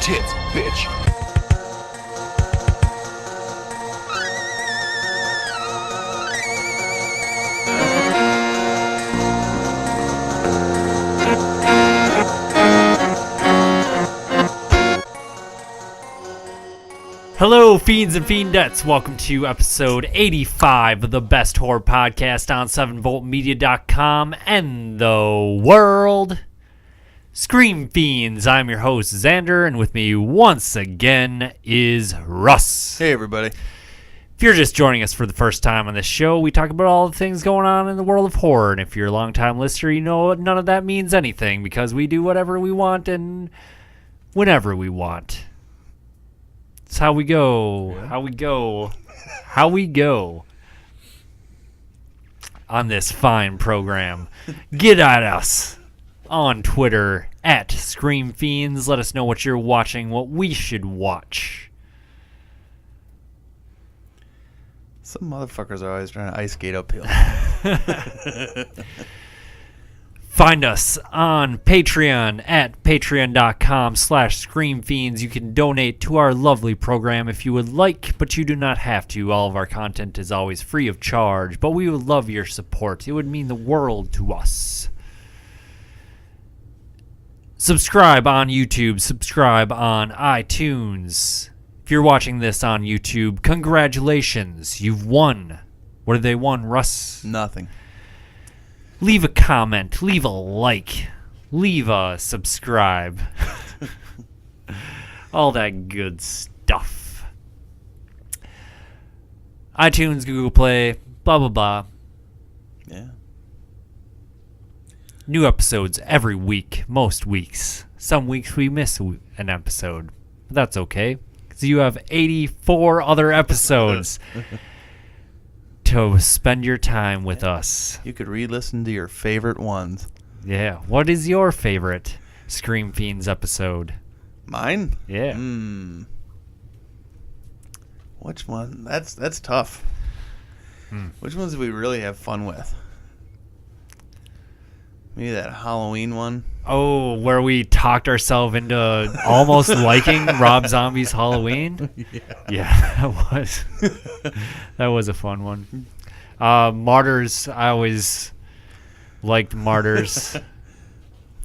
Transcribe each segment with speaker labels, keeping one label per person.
Speaker 1: tits, bitch.
Speaker 2: Hello, fiends and fiendettes. Welcome to episode 85 of the best horror podcast on 7voltmedia.com and the world. Scream Fiends. I'm your host, Xander, and with me once again is Russ.
Speaker 3: Hey, everybody.
Speaker 2: If you're just joining us for the first time on this show, we talk about all the things going on in the world of horror, and if you're a long-time listener, you know none of that means anything because we do whatever we want and whenever we want. It's how we go, how we go on this fine program. Get at us on Twitter at Scream Fiends. Let us know what you're watching, what we should watch.
Speaker 3: Some motherfuckers are always trying to ice skate uphill.
Speaker 2: Find us on Patreon at patreon.com/screamfiends. You can donate to our lovely program if you would like, but you do not have to. All of our content is always free of charge, but we would love your support. It would mean the world to us. Subscribe on YouTube. Subscribe on iTunes. If you're watching this on YouTube, congratulations. You've won. What have they won, Russ?
Speaker 3: Nothing.
Speaker 2: Leave a comment, leave a like, leave a subscribe. All that good stuff. iTunes, Google Play, blah, blah, blah.
Speaker 3: Yeah.
Speaker 2: New episodes every week, most weeks. Some weeks we miss an episode. But that's okay, because you have 84 other episodes to spend your time with us.
Speaker 3: You could re-listen to your favorite ones.
Speaker 2: Yeah. What is your favorite Scream Fiends episode?
Speaker 3: Mine?
Speaker 2: Yeah.
Speaker 3: Which one? That's tough. Which ones do we really have fun with? Maybe that Halloween one.
Speaker 2: Oh, where we talked ourselves into almost liking Rob Zombie's Halloween? Yeah, that was a fun one. Martyrs, I always liked Martyrs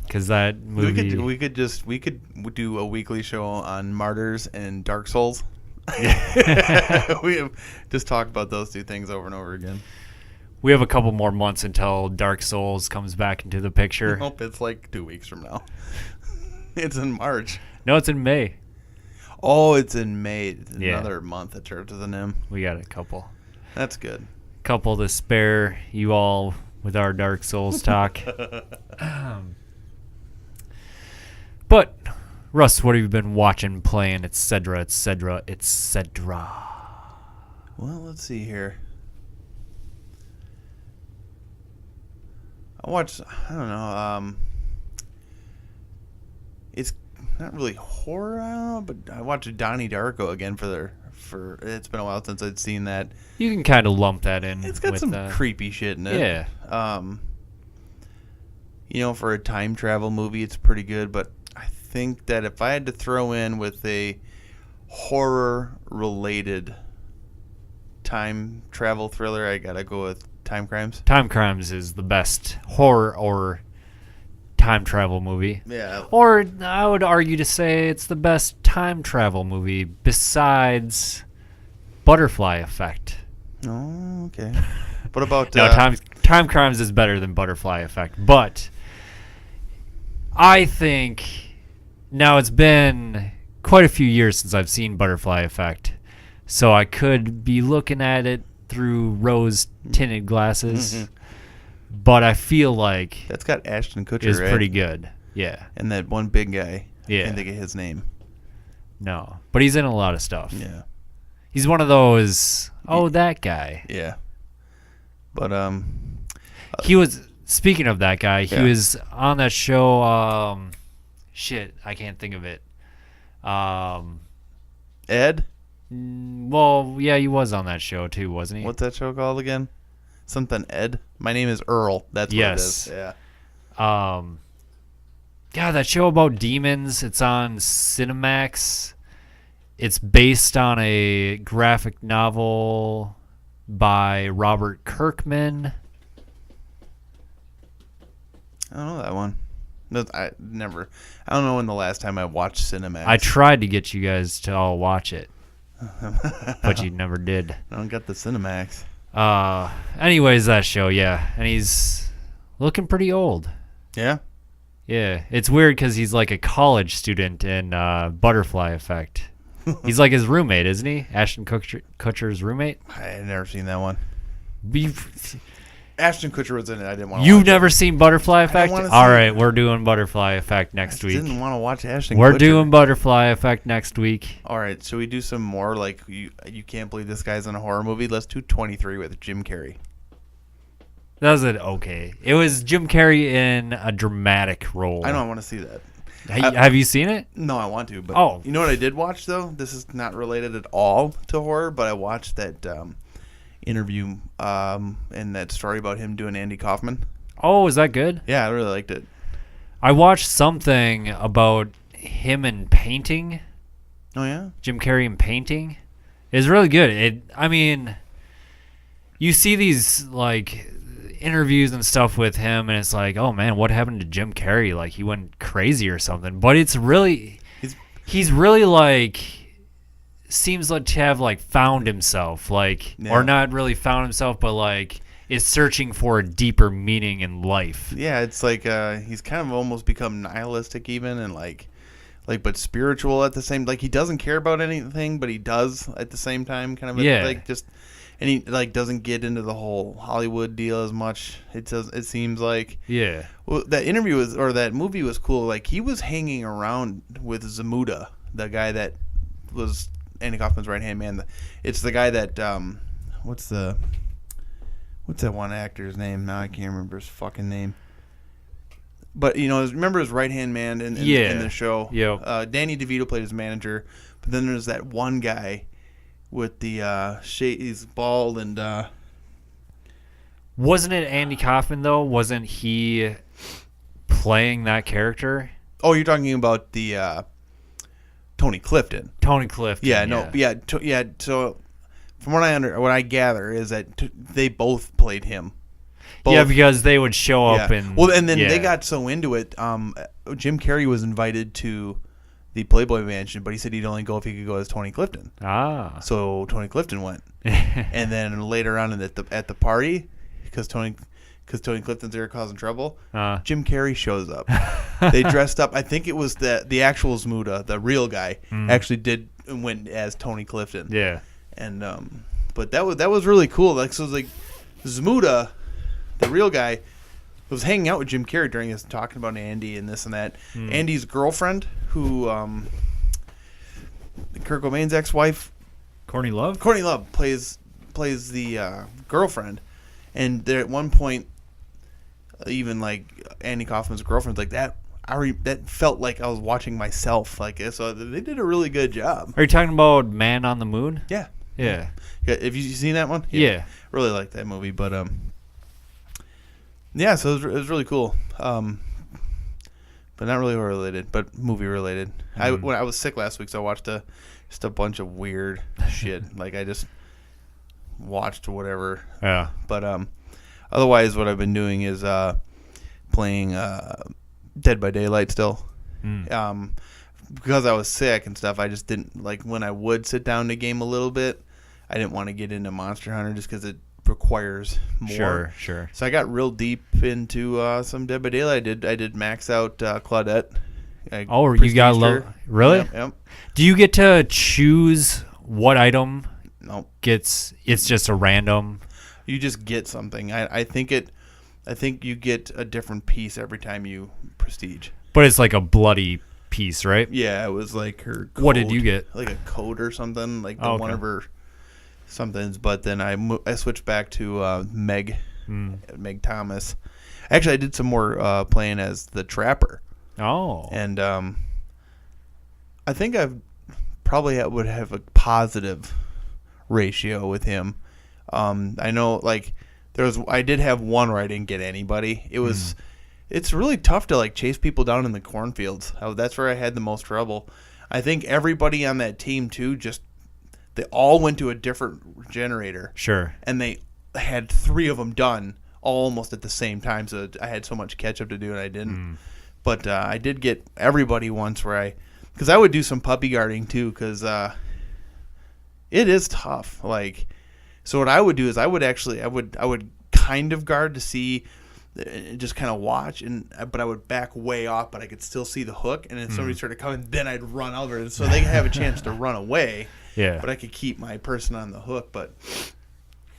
Speaker 2: because that movie.
Speaker 3: We could do a weekly show on Martyrs and Dark Souls. We have just talked about those two things over and over again.
Speaker 2: We have a couple more months until Dark Souls comes back into the picture.
Speaker 3: Nope, it's like 2 weeks from now. It's in March.
Speaker 2: No, it's in May.
Speaker 3: Oh, it's in May. It's
Speaker 2: Yeah.
Speaker 3: Another month at Church of the Nim.
Speaker 2: We got a couple.
Speaker 3: That's good.
Speaker 2: Couple to spare you all with our Dark Souls talk. But, Russ, what have you been watching, playing, etc., etc., etc.?
Speaker 3: Well, let's see here. I watched, I don't know, it's not really horror, I don't know, but I watched Donnie Darko again for it's been a while since I'd seen that.
Speaker 2: You can kind of lump that in.
Speaker 3: It's got
Speaker 2: with,
Speaker 3: some creepy shit in it.
Speaker 2: Yeah.
Speaker 3: For a time travel movie, it's pretty good, but I think that if I had to throw in with a horror-related time travel thriller, I gotta go with Time Crimes.
Speaker 2: Time Crimes is the best horror or time travel movie.
Speaker 3: Yeah.
Speaker 2: Or I would argue to say it's the best time travel movie besides Butterfly Effect.
Speaker 3: Oh, okay. What about...
Speaker 2: No, Time Crimes is better than Butterfly Effect. But I think... Now, it's been quite a few years since I've seen Butterfly Effect. So I could be looking at it through rose-tinted glasses. Mm-hmm. But I feel like...
Speaker 3: That's got Ashton Kutcher,
Speaker 2: it's
Speaker 3: right?
Speaker 2: pretty good. Yeah.
Speaker 3: And that one big guy.
Speaker 2: Yeah.
Speaker 3: I can't think of his name.
Speaker 2: No. But he's in a lot of stuff.
Speaker 3: Yeah.
Speaker 2: He's one of those, that guy.
Speaker 3: Yeah. But,
Speaker 2: he was, speaking of that guy, he was on that show, I can't think of it.
Speaker 3: Ed?
Speaker 2: Well, yeah, he was on that show too, wasn't he?
Speaker 3: What's that show called again? Something Ed? My name is Earl. That's what it is. Yeah.
Speaker 2: God, that show about demons. It's on Cinemax. It's based on a graphic novel by Robert Kirkman.
Speaker 3: I don't know that one. No, I don't know when the last time I watched Cinemax.
Speaker 2: I tried to get you guys to all watch it, but you never did.
Speaker 3: I don't get the Cinemax.
Speaker 2: Anyways, that show, yeah. And he's looking pretty old.
Speaker 3: Yeah?
Speaker 2: Yeah. It's weird because he's like a college student in Butterfly Effect. He's like his roommate, isn't he? Ashton Kutcher's roommate?
Speaker 3: I had never seen that one.
Speaker 2: You've
Speaker 3: Ashton Kutcher was in it. I didn't want to watch
Speaker 2: never seen Butterfly Effect?
Speaker 3: wanna see
Speaker 2: All right,
Speaker 3: it.
Speaker 2: we're doing Butterfly Effect next
Speaker 3: I
Speaker 2: week.
Speaker 3: didn't want to watch Ashton
Speaker 2: We're
Speaker 3: Kutcher.
Speaker 2: doing Butterfly Effect next week.
Speaker 3: All right, should we do some more like you can't believe this guy's in a horror movie? Let's do 23 with Jim Carrey.
Speaker 2: That was okay. It was Jim Carrey in a dramatic role.
Speaker 3: I don't want to see that.
Speaker 2: Have you seen it?
Speaker 3: No, I want to, but
Speaker 2: Oh.
Speaker 3: you know what I did watch though? This is not related at all to horror, but I watched that interview and that story about him doing Andy Kaufman.
Speaker 2: Oh, is that good?
Speaker 3: Yeah, I really liked it.
Speaker 2: I watched something about him and painting.
Speaker 3: Oh yeah?
Speaker 2: Jim Carrey and painting. It's really good. I mean, you see these like interviews and stuff with him, and it's like, oh man, what happened to Jim Carrey? Like he went crazy or something. But it's really, he's really like, seems like to have like found himself, like, or not really found himself, but like is searching for a deeper meaning in life.
Speaker 3: Yeah, it's like he's kind of almost become nihilistic even, and like but spiritual at the same. Like he doesn't care about anything, but he does at the same time. Kind of like just. And he like doesn't get into the whole Hollywood deal as much. It seems like.
Speaker 2: Yeah.
Speaker 3: Well, that interview that movie was cool. Like he was hanging around with Zamuda, the guy that was Andy Kaufman's right hand man. It's the guy that what's that one actor's name? Now I can't remember his fucking name. But remember his right hand man in the show.
Speaker 2: Yeah.
Speaker 3: Danny DeVito played his manager, but then there's that one guy. With the he's bald and
Speaker 2: wasn't it Andy Kaufman though? Wasn't he playing that character?
Speaker 3: Oh, you're talking about the Tony Clifton.
Speaker 2: Tony Clifton.
Speaker 3: Yeah. So from what I gather is that they both played him. Both.
Speaker 2: Yeah, because they would show up and
Speaker 3: then they got so into it. Jim Carrey was invited to the Playboy Mansion, but he said he'd only go if he could go as Tony Clifton. So Tony Clifton went, and then later on at the party, because Tony Clifton's there causing trouble, Jim Carrey shows up. They dressed up. I think it was the actual Zmuda, the real guy, actually went as Tony Clifton.
Speaker 2: Yeah,
Speaker 3: and but that was really cool. Like so, it was like Zmuda, the real guy, was hanging out with Jim Carrey during this, talking about Andy and this and that. Andy's girlfriend, who Kurt Cobain's ex-wife,
Speaker 2: Courtney Love
Speaker 3: plays the girlfriend, and there at one point, even like Andy Kaufman's girlfriend's like that. That felt like I was watching myself. Like so, they did a really good job.
Speaker 2: Are you talking about Man on the Moon?
Speaker 3: Yeah. Have you seen that one?
Speaker 2: Yeah.
Speaker 3: Really like that movie, but yeah, so it was really cool. But not really horror related, but movie related. When I was sick last week, so I watched just a bunch of weird shit. Like I just watched whatever.
Speaker 2: Yeah.
Speaker 3: But otherwise, what I've been doing is playing Dead by Daylight still. Because I was sick and stuff, I just didn't like when I would sit down to game a little bit. I didn't want to get into Monster Hunter just because it requires more.
Speaker 2: Sure.
Speaker 3: So I got real deep into some Dead by Daylight. I did max out Claudette.
Speaker 2: You got low. Really?
Speaker 3: Yep.
Speaker 2: Do you get to choose what item?
Speaker 3: Nope.
Speaker 2: It's just a random.
Speaker 3: You just get something. I think you get a different piece every time you prestige.
Speaker 2: But it's like a bloody piece, right?
Speaker 3: Yeah, it was like her code.
Speaker 2: What did you get?
Speaker 3: Like a code or something, like one of her somethings. But then I switched back to Meg Thomas. Actually, I did some more playing as the Trapper.
Speaker 2: Oh.
Speaker 3: And I think I probably would have a positive ratio with him. I know, like, I did have one where I didn't get anybody. It was It's really tough to like chase people down in the cornfields. That's where I had the most trouble. I think everybody on that team too, they all went to a different generator.
Speaker 2: Sure.
Speaker 3: And they had 3 of them done almost at the same time. So I had so much catch up to do and I didn't. But I did get everybody once because I would do some puppy guarding too because it is tough. Like, so what I would do is I would kind of guard to see. Just kind of watch, but I would back way off, but I could still see the hook. And if somebody started coming, then I'd run over, so they have a chance to run away.
Speaker 2: Yeah.
Speaker 3: But I could keep my person on the hook. But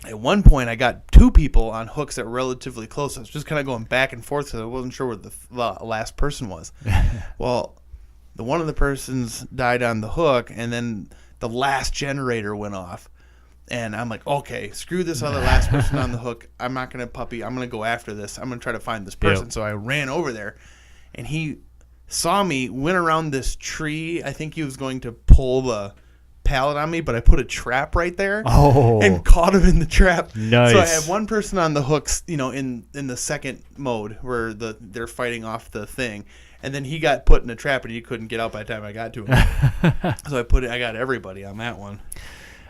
Speaker 3: at one point, I got 2 people on hooks that were relatively close. I was just kind of going back and forth because I wasn't sure where the last person was. Well, one of the persons died on the hook, and then the last generator went off. And I'm like, okay, screw this other last person on the hook. I'm not going to puppy. I'm going to go after this. I'm going to try to find this person. Yep. So I ran over there, and he saw me, went around this tree. I think he was going to pull the pallet on me, but I put a trap right there and caught him in the trap.
Speaker 2: Nice.
Speaker 3: So I had one person on the hooks, in the second mode where they're fighting off the thing. And then he got put in a trap, and he couldn't get out by the time I got to him. So I got everybody on that one.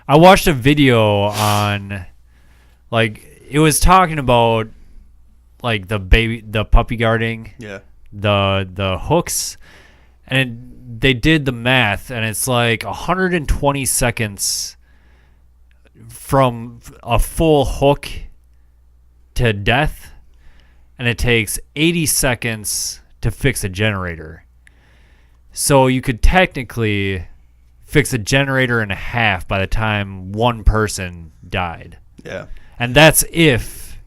Speaker 2: I watched a video on, it was talking about, the puppy guarding, the hooks, and they did the math, and it's 120 seconds from a full hook to death, and it takes 80 seconds to fix a generator. So you could technically fix a generator in a half by the time one person died.
Speaker 3: Yeah.
Speaker 2: And that's if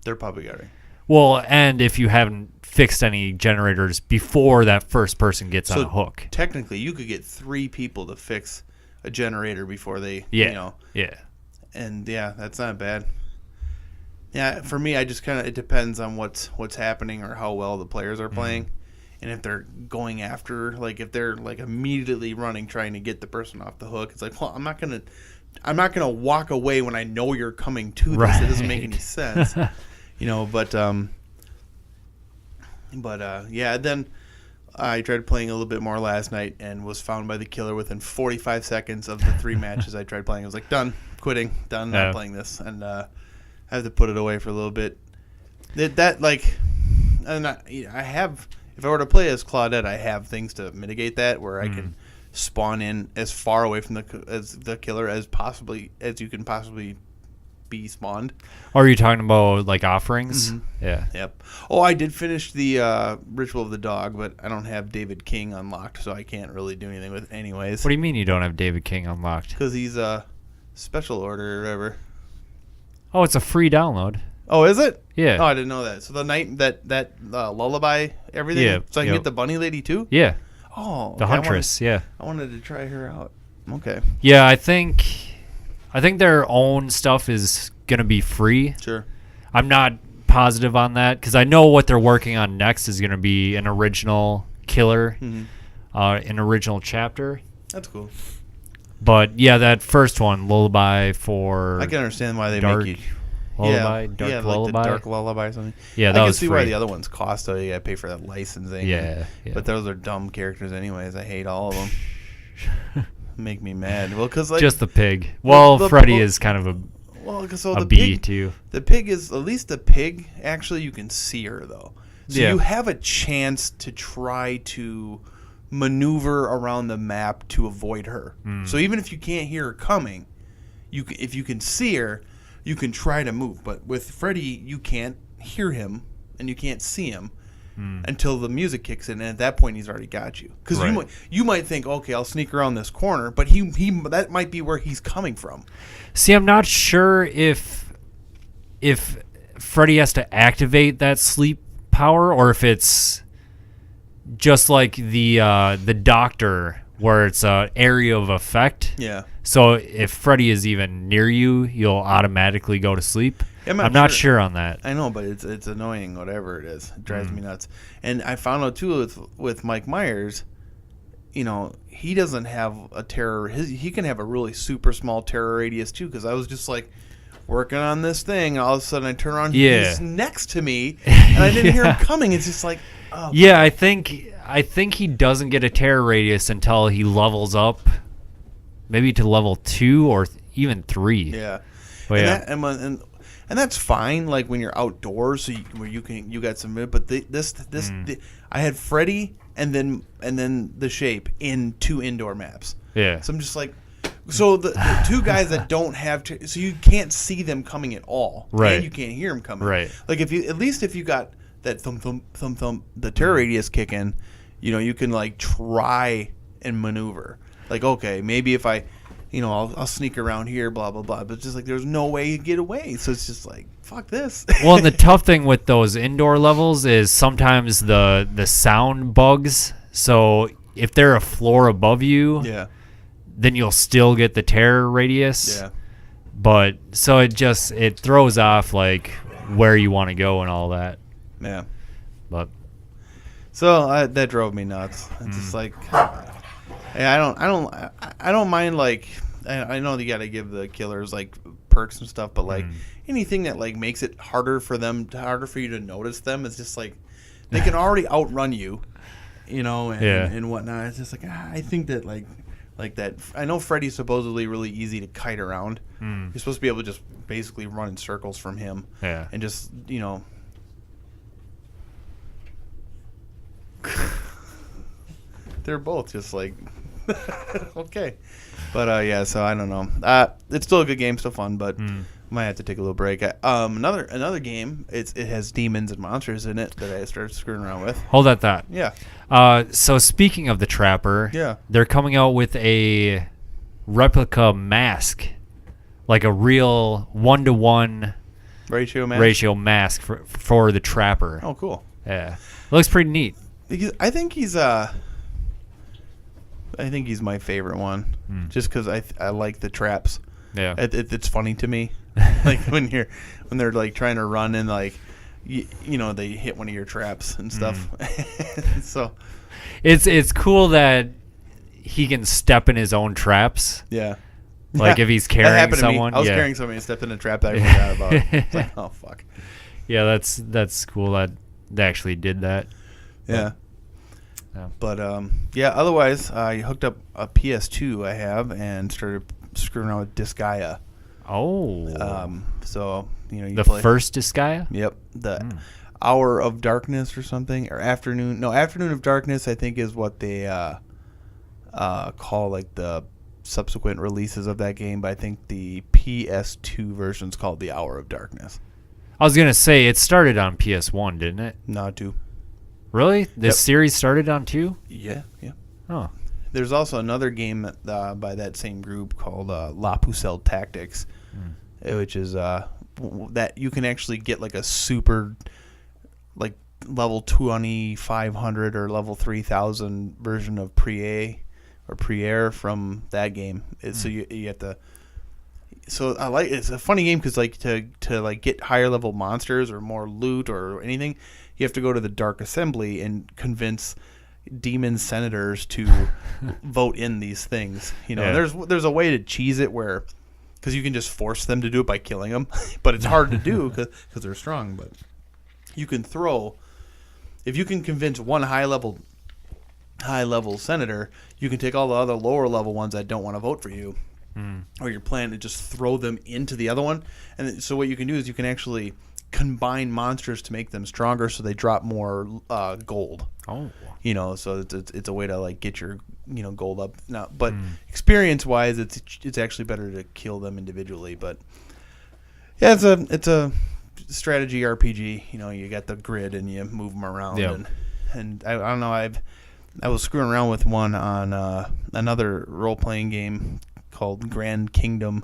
Speaker 3: they're puppy guarding.
Speaker 2: Well, and if you haven't fixed any generators before that first person gets on a hook.
Speaker 3: Technically, you could get 3 people to fix a generator before they,
Speaker 2: Yeah.
Speaker 3: And that's not bad. Yeah, for me, I just it depends on what's happening or how well the players are playing. And if they're going after, if they're immediately running, trying to get the person off the hook, it's well, I'm not gonna walk away when I know you're coming to this. Right. It doesn't make any sense, Then I tried playing a little bit more last night and was found by the killer within 45 seconds of the 3 matches I tried playing. I was done, quitting, done, not playing this, and I have to put it away for a little bit. I have. If I were to play as Claudette, I have things to mitigate that where I can spawn in as far away from the killer as you can possibly be spawned.
Speaker 2: Or are you talking about offerings?
Speaker 3: Mm-hmm.
Speaker 2: Yeah.
Speaker 3: Yep. Oh, I did finish the Ritual of the Dog, but I don't have David King unlocked, so I can't really do anything with it anyways.
Speaker 2: What do you mean you don't have David King unlocked?
Speaker 3: Because he's a special order or whatever.
Speaker 2: Oh, it's a free download.
Speaker 3: Oh, is it?
Speaker 2: Yeah.
Speaker 3: Oh, I didn't know that. So the night that lullaby, everything.
Speaker 2: Yeah.
Speaker 3: So I can get the bunny lady too.
Speaker 2: Yeah.
Speaker 3: Oh,
Speaker 2: the huntress.
Speaker 3: I wanted to try her out. Okay.
Speaker 2: Yeah, I think their own stuff is gonna be free.
Speaker 3: Sure.
Speaker 2: I'm not positive on that because I know what they're working on next is gonna be an original killer, an original chapter.
Speaker 3: That's cool.
Speaker 2: But yeah, that first one, Lullaby for.
Speaker 3: I can understand why they
Speaker 2: dark
Speaker 3: make you.
Speaker 2: Lullaby, dark lullaby,
Speaker 3: like the dark lullaby or something.
Speaker 2: Yeah, that
Speaker 3: I can
Speaker 2: was
Speaker 3: see
Speaker 2: free.
Speaker 3: why the other ones cost. So you got to pay for that licensing.
Speaker 2: Yeah.
Speaker 3: But those are dumb characters, anyways. I hate all of them. Make me mad. Well, because
Speaker 2: just the pig. Well, Freddy is kind of a bee too.
Speaker 3: The pig is at least the pig. Actually, you can see her though, so you have a chance to try to maneuver around the map to avoid her. So even if you can't hear her coming, if you can see her, you can try to move. But with Freddy, you can't hear him and you can't see him until the music kicks in, and at that point, he's already got you. Because you might think, okay, I'll sneak around this corner, but he that might be where he's coming from.
Speaker 2: See, I'm not sure if Freddy has to activate that sleep power or if it's just like the Doctor, where it's an area of effect.
Speaker 3: Yeah.
Speaker 2: So if Freddy is even near you, you'll automatically go to sleep. I'm not sure on that.
Speaker 3: I know, but it's annoying, whatever it is. It drives me nuts. And I found out, too, with Mike Myers, he doesn't have a terror. He can have a really super small terror radius, too, because I was just like, working on this thing. And all of a sudden, I turn around. He's next to me, and I didn't hear him coming. It's just like, oh.
Speaker 2: Yeah, I think he doesn't get a terror radius until he levels up, maybe to level 2 or even 3.
Speaker 3: Yeah,
Speaker 2: but
Speaker 3: and that's fine. Like when you're outdoors, so where you got some. But I had Freddy and then the Shape in 2 indoor maps.
Speaker 2: Yeah.
Speaker 3: So I'm just like, so the 2 guys that don't have so you can't see them coming at all,
Speaker 2: right?
Speaker 3: And you can't hear them coming,
Speaker 2: right?
Speaker 3: Like if you got that thump, the terror radius kick in, you can like try and maneuver. Like, okay, maybe if I, I'll sneak around here, blah blah blah. But it's just like there's no way you get away. So it's just like, fuck this.
Speaker 2: Well, and the tough thing with those indoor levels is sometimes the sound bugs. So if they're a floor above you, then you'll still get the terror radius.
Speaker 3: Yeah.
Speaker 2: But so it throws off like where you want to go and all that.
Speaker 3: Yeah.
Speaker 2: But
Speaker 3: so that drove me nuts. It's just like, I don't mind, like, I know you got to give the killers like perks and stuff, but like anything that like makes it harder for you to notice them is just like they can already outrun you, and whatnot. It's just like I think that like that. I know Freddy's supposedly really easy to kite around. You're supposed to be able to just basically run in circles from him, and just they're both just like okay, but so I don't know. It's still a good game, still fun, but might have to take a little break. Another game. It has demons and monsters in it that I started screwing around with.
Speaker 2: Hold that thought.
Speaker 3: Yeah.
Speaker 2: So speaking of the Trapper,
Speaker 3: they're
Speaker 2: coming out with a replica mask, like a real 1-to-1 ratio mask for the Trapper.
Speaker 3: Oh, cool.
Speaker 2: Yeah, it looks pretty neat.
Speaker 3: I think he's my favorite one, just because I like the traps.
Speaker 2: Yeah,
Speaker 3: it's funny to me, like when they're like trying to run and like they hit one of your traps and stuff. So
Speaker 2: it's cool that he can step in his own traps.
Speaker 3: Yeah,
Speaker 2: like if he's carrying someone.
Speaker 3: I was carrying somebody and stepped in a trap that I forgot about. It's like, oh fuck.
Speaker 2: Yeah, that's cool that they actually did that.
Speaker 3: Yeah. But otherwise, I hooked up a PS2 I have and started screwing around with Disgaea.
Speaker 2: Oh.
Speaker 3: So you
Speaker 2: the
Speaker 3: play
Speaker 2: first Disgaea.
Speaker 3: Yep. The Hour of Darkness or something, or Afternoon of Darkness, I think is what they call like the subsequent releases of that game. But I think the PS2 version's called the Hour of Darkness.
Speaker 2: I was gonna say it started on PS1, didn't it?
Speaker 3: No, 2.
Speaker 2: Really? This series started on 2?
Speaker 3: Yeah.
Speaker 2: Oh.
Speaker 3: There's also another game by that same group called La Pucelle Tactics, which is that you can actually get like a super, like level 2500 or level 3000 version of Priere from that game. So you have to. So it's a funny game because like to like get higher level monsters or more loot or anything, you have to go to the Dark Assembly and convince demon senators to vote in these things. There's a way to cheese it where, because you can just force them to do it by killing them, but it's hard to do because they're strong. But you can if you can convince one high level senator, you can take all the other lower level ones that don't want to vote for you. Or your plan to just throw them into the other one. And so what you can do is you can actually combine monsters to make them stronger so they drop more gold.
Speaker 2: Oh.
Speaker 3: So it's a way to like get your gold up. Now, but experience wise, it's actually better to kill them individually. But yeah, it's a strategy RPG. You got the grid and you move them around.
Speaker 2: Yep.
Speaker 3: And I don't know. I was screwing around with one on another role playing game called Grand Kingdom.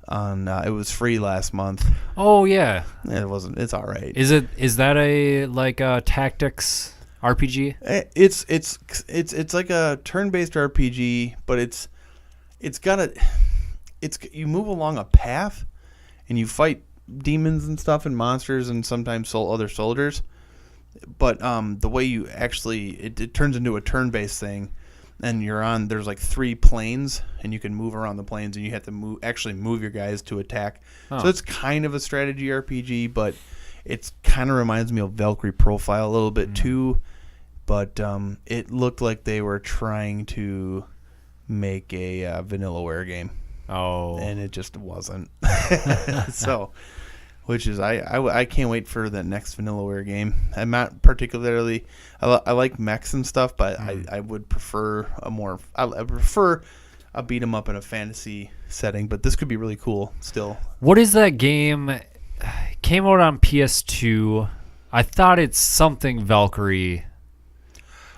Speaker 3: It was free last month.
Speaker 2: Oh yeah.
Speaker 3: It wasn't. It's all right.
Speaker 2: Is that a like a tactics RPG?
Speaker 3: It's like a turn-based RPG, but it's you move along a path and you fight demons and stuff and monsters and sometimes other soldiers. But the way you actually it turns into a turn-based thing. and there's like 3 planes, and you can move around the planes, and you have to move your guys to attack. So it's kind of a strategy RPG, but it kind of reminds me of Valkyrie Profile a little bit too. But it looked like they were trying to make a Vanillaware game. Oh, and it just wasn't. So, which is I can't wait for the next Vanillaware game. I'm not particularly I like mechs and stuff, but I would prefer I prefer a beat 'em up in a fantasy setting. But this could be really cool. Still,
Speaker 2: what is that game? It came out on PS2. I thought it's something Valkyrie.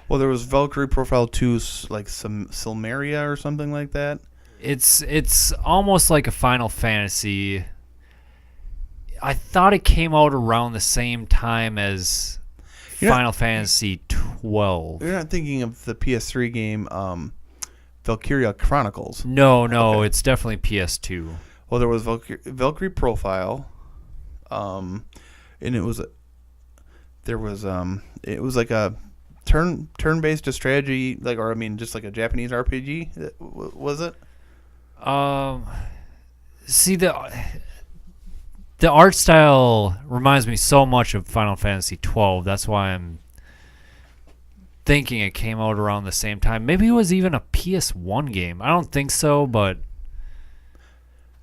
Speaker 3: Well, there was Valkyrie Profile 2, like some Silmeria or something like that.
Speaker 2: It's almost like a Final Fantasy. I thought it came out around the same time as Final Fantasy 12.
Speaker 3: You're not thinking of the PS3 game Valkyria Chronicles.
Speaker 2: No, okay. It's definitely PS2.
Speaker 3: Well, there was Valkyrie Profile, and it was like a turn-based strategy, just like a Japanese RPG. Was it?
Speaker 2: See, the art style reminds me so much of Final Fantasy 12. That's why I'm thinking it came out around the same time. Maybe it was even a PS1 game. I don't think so, but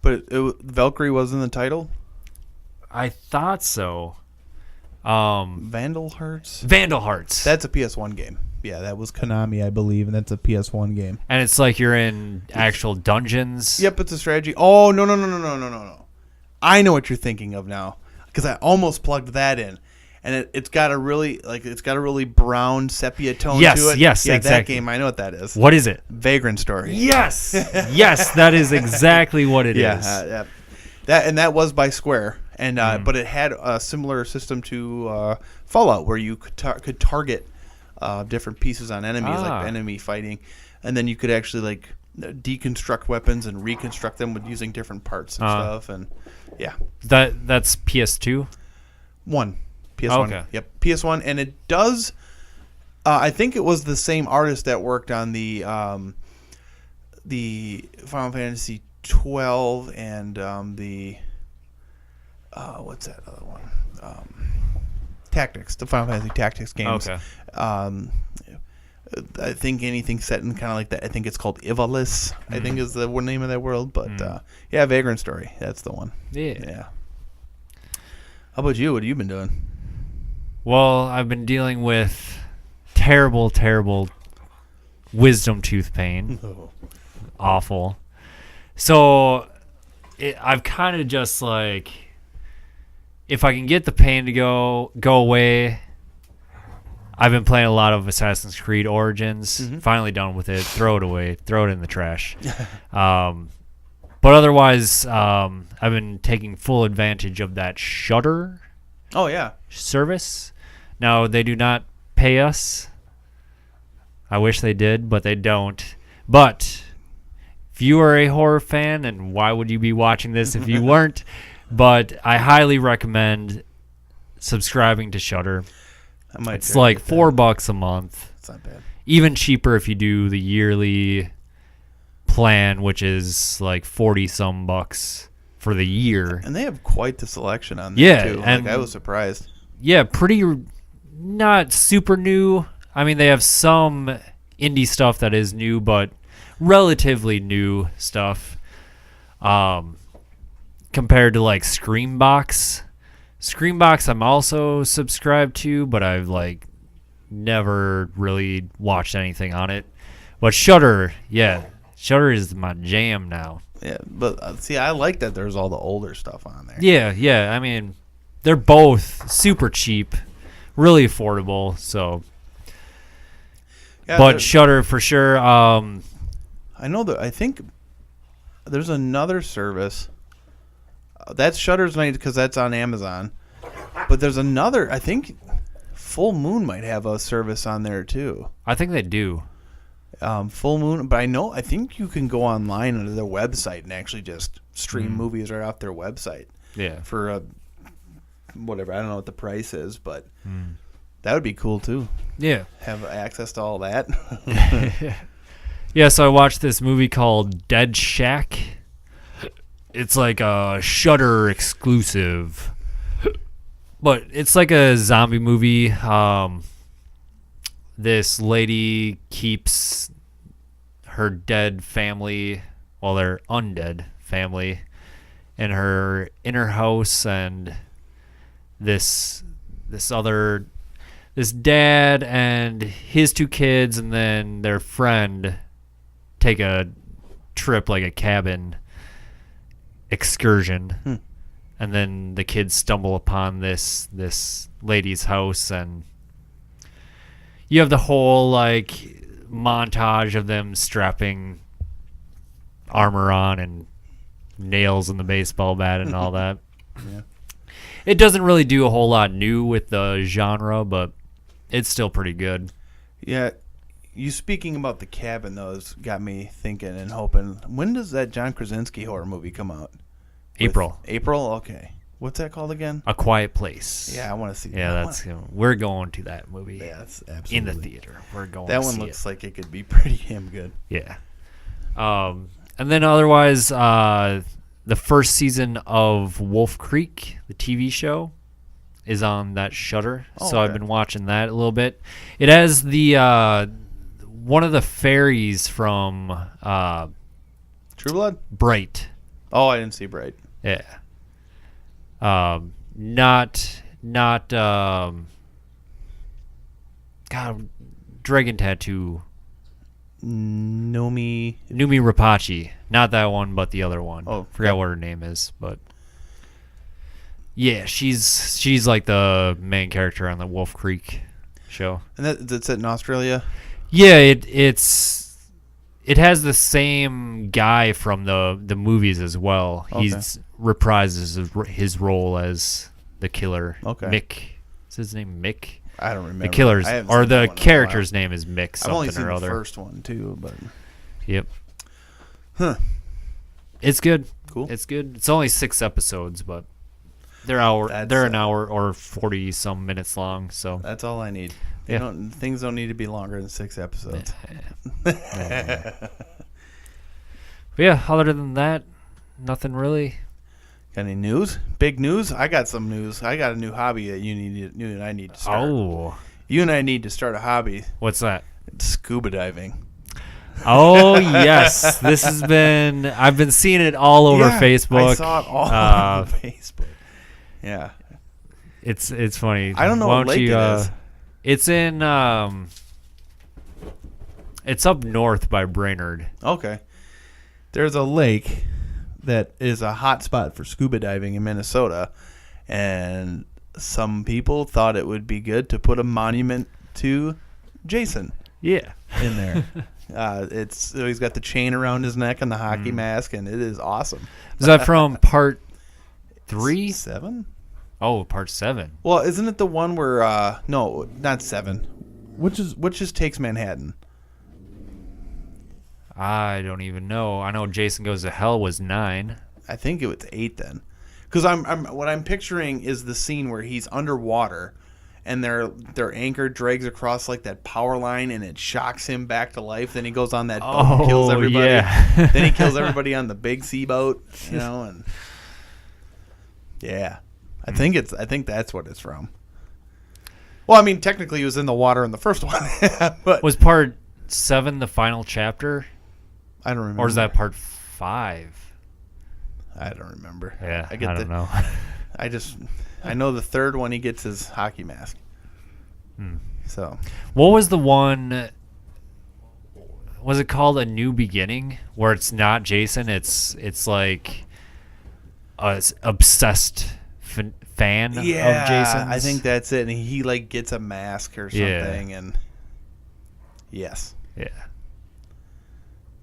Speaker 3: Valkyrie was in the title?
Speaker 2: I thought so.
Speaker 3: Vandal Hearts?
Speaker 2: Vandal Hearts.
Speaker 3: That's a PS1 game. Yeah, that was Konami, I believe, and that's a PS1 game.
Speaker 2: And it's like you're in actual dungeons?
Speaker 3: Yep, it's a strategy. Oh, no. I know what you're thinking of now, because I almost plugged that in. And it's got a really brown sepia tone to it.
Speaker 2: Yes,
Speaker 3: yeah,
Speaker 2: exactly.
Speaker 3: That game, I know what that is.
Speaker 2: What is it?
Speaker 3: Vagrant Story.
Speaker 2: Yes, that is exactly what it is.
Speaker 3: Yeah, that was by Square, and but it had a similar system to Fallout, where you could target different pieces on enemies, like enemy fighting, and then you could actually like deconstruct weapons and reconstruct them with using different parts and stuff. And yeah,
Speaker 2: that's PS2.
Speaker 3: PS1.
Speaker 2: Okay.
Speaker 3: Yep, PS1, and it does. I think it was the same artist that worked on the Final Fantasy 12 and the what's that other one? Tactics, the Final Fantasy Tactics games.
Speaker 2: Okay.
Speaker 3: I think anything set in kind of like that. I think it's called Ivalice. I think is the name of that world. But yeah, Vagrant Story. That's the one. Yeah. How about you? What have you been doing?
Speaker 2: Well, I've been dealing with terrible wisdom tooth pain. Awful. So I've kind of just like, if I can get the pain to go away. I've been playing a lot of Assassin's Creed Origins. Finally done with it. Throw it away. Throw it in the trash. But otherwise, I've been taking full advantage of that Shudder.
Speaker 3: Oh yeah,
Speaker 2: service. Now they do not pay us. I wish they did, but they don't. But if you are a horror fan, and why would you be watching this if you weren't? But I highly recommend subscribing to Shudder. It's like $4 a month.
Speaker 3: It's not bad.
Speaker 2: Even cheaper if you do the yearly plan, which is like 40-some bucks for the year.
Speaker 3: And they have quite the selection on there too.
Speaker 2: And
Speaker 3: I was surprised.
Speaker 2: Yeah, pretty not super new. I mean, they have some indie stuff that is new, but relatively new stuff. Compared to like Screambox. Screambox I'm also subscribed to, but I've like never really watched anything on it. But Shudder, Shudder is my jam now.
Speaker 3: Yeah, but see, I like that there's all the older stuff on there.
Speaker 2: Yeah. I mean, they're both super cheap, really affordable. So, yeah, but Shudder for sure.
Speaker 3: I know that. I think there's another service. That's Shudder's night because that's on Amazon. But there's another. I think Full Moon might have a service on there too.
Speaker 2: I think they do.
Speaker 3: Full Moon, but I think you can go online onto their website and actually just stream movies right off their website.
Speaker 2: Yeah.
Speaker 3: For whatever, I don't know what the price is, but that would be cool too.
Speaker 2: Yeah.
Speaker 3: Have access to all that.
Speaker 2: Yeah, so I watched this movie called Dead Shaq. It's like a Shudder exclusive. But it's like a zombie movie. This lady keeps her dead family, well, their undead family, in her house, and this dad and his 2 kids and then their friend take a trip, like a cabin excursion, and then the kids stumble upon this lady's house, and you have the whole like montage of them strapping armor on and nails in the baseball bat and all that.
Speaker 3: Yeah.
Speaker 2: It doesn't really do a whole lot new with the genre, but it's still pretty good.
Speaker 3: Yeah. You speaking about the cabin, though, has got me thinking and hoping. When does that John Krasinski horror movie come out?
Speaker 2: April.
Speaker 3: April? Okay. What's that called again?
Speaker 2: A Quiet Place.
Speaker 3: Yeah, I want to see that.
Speaker 2: Yeah, we're going to that movie.
Speaker 3: Yeah, that's absolutely.
Speaker 2: In the theater. We're going
Speaker 3: that
Speaker 2: to
Speaker 3: one
Speaker 2: see
Speaker 3: looks
Speaker 2: it.
Speaker 3: like it could be pretty damn good.
Speaker 2: Yeah. And then otherwise, the first season of Wolf Creek, the TV show, is on that Shudder.
Speaker 3: Oh,
Speaker 2: so
Speaker 3: okay.
Speaker 2: I've been watching that a little bit. It has the one of the fairies from
Speaker 3: True Blood?
Speaker 2: Bright.
Speaker 3: Oh, I didn't see Bright.
Speaker 2: Yeah. Not God, Dragon Tattoo.
Speaker 3: Numi
Speaker 2: Rapace. Not that one, but the other one.
Speaker 3: Oh,
Speaker 2: forgot what her name is, but yeah, she's like the main character on the Wolf Creek show.
Speaker 3: And that's it in Australia?
Speaker 2: Yeah, it has the same guy from the movies as well.
Speaker 3: Okay.
Speaker 2: He's reprises his role as the killer.
Speaker 3: Okay.
Speaker 2: Mick. Is his name Mick?
Speaker 3: I don't remember.
Speaker 2: The killer's
Speaker 3: I haven't
Speaker 2: or
Speaker 3: seen that
Speaker 2: the
Speaker 3: one in a
Speaker 2: character's name is Mick
Speaker 3: while. I've
Speaker 2: something
Speaker 3: only seen
Speaker 2: or
Speaker 3: the
Speaker 2: other.
Speaker 3: first one too, but
Speaker 2: Yep.
Speaker 3: Huh.
Speaker 2: It's good.
Speaker 3: Cool.
Speaker 2: It's good. It's only 6 episodes, but they're an hour or 40 some minutes long, so
Speaker 3: that's all I need.
Speaker 2: Yeah.
Speaker 3: Things don't need to be longer than 6 episodes.
Speaker 2: But yeah, other than that, nothing really.
Speaker 3: Got any news? Big news? I got some news. I got a new hobby that you and I need to start.
Speaker 2: Oh.
Speaker 3: You and I need to start a hobby.
Speaker 2: What's that?
Speaker 3: It's scuba diving.
Speaker 2: Oh, yes. I've been seeing it all over Facebook.
Speaker 3: I saw it all over Facebook. Yeah.
Speaker 2: It's funny.
Speaker 3: I don't know what lake it is.
Speaker 2: It's in it's up north by Brainerd.
Speaker 3: Okay. There's a lake that is a hot spot for scuba diving in Minnesota, and some people thought it would be good to put a monument to Jason.
Speaker 2: Yeah.
Speaker 3: In there. He's got the chain around his neck and the hockey mask, and it is awesome.
Speaker 2: Is that from part 3?
Speaker 3: 7?
Speaker 2: Oh, part 7.
Speaker 3: Well, isn't it the one where no, not 7. Which just takes Manhattan?
Speaker 2: I don't even know. I know Jason Goes to Hell was 9.
Speaker 3: I think it was 8 then. Because what I'm picturing is the scene where he's underwater and their anchor drags across like that power line and it shocks him back to life. Then he goes on that boat and kills everybody.
Speaker 2: Yeah.
Speaker 3: Then he kills everybody on the big sea boat, and yeah. I think that's what it's from. Well, I mean, technically he was in the water in the first one. But
Speaker 2: was part 7 the final chapter?
Speaker 3: I don't remember.
Speaker 2: Or is that part 5?
Speaker 3: I don't remember.
Speaker 2: Yeah, I don't know.
Speaker 3: I know the third one he gets his hockey mask. So,
Speaker 2: what was the one? Was it called A New Beginning? Where it's not Jason, it's like a obsessed fan of Jason.
Speaker 3: I think that's it. And he like gets a mask or something, and yes,
Speaker 2: yeah.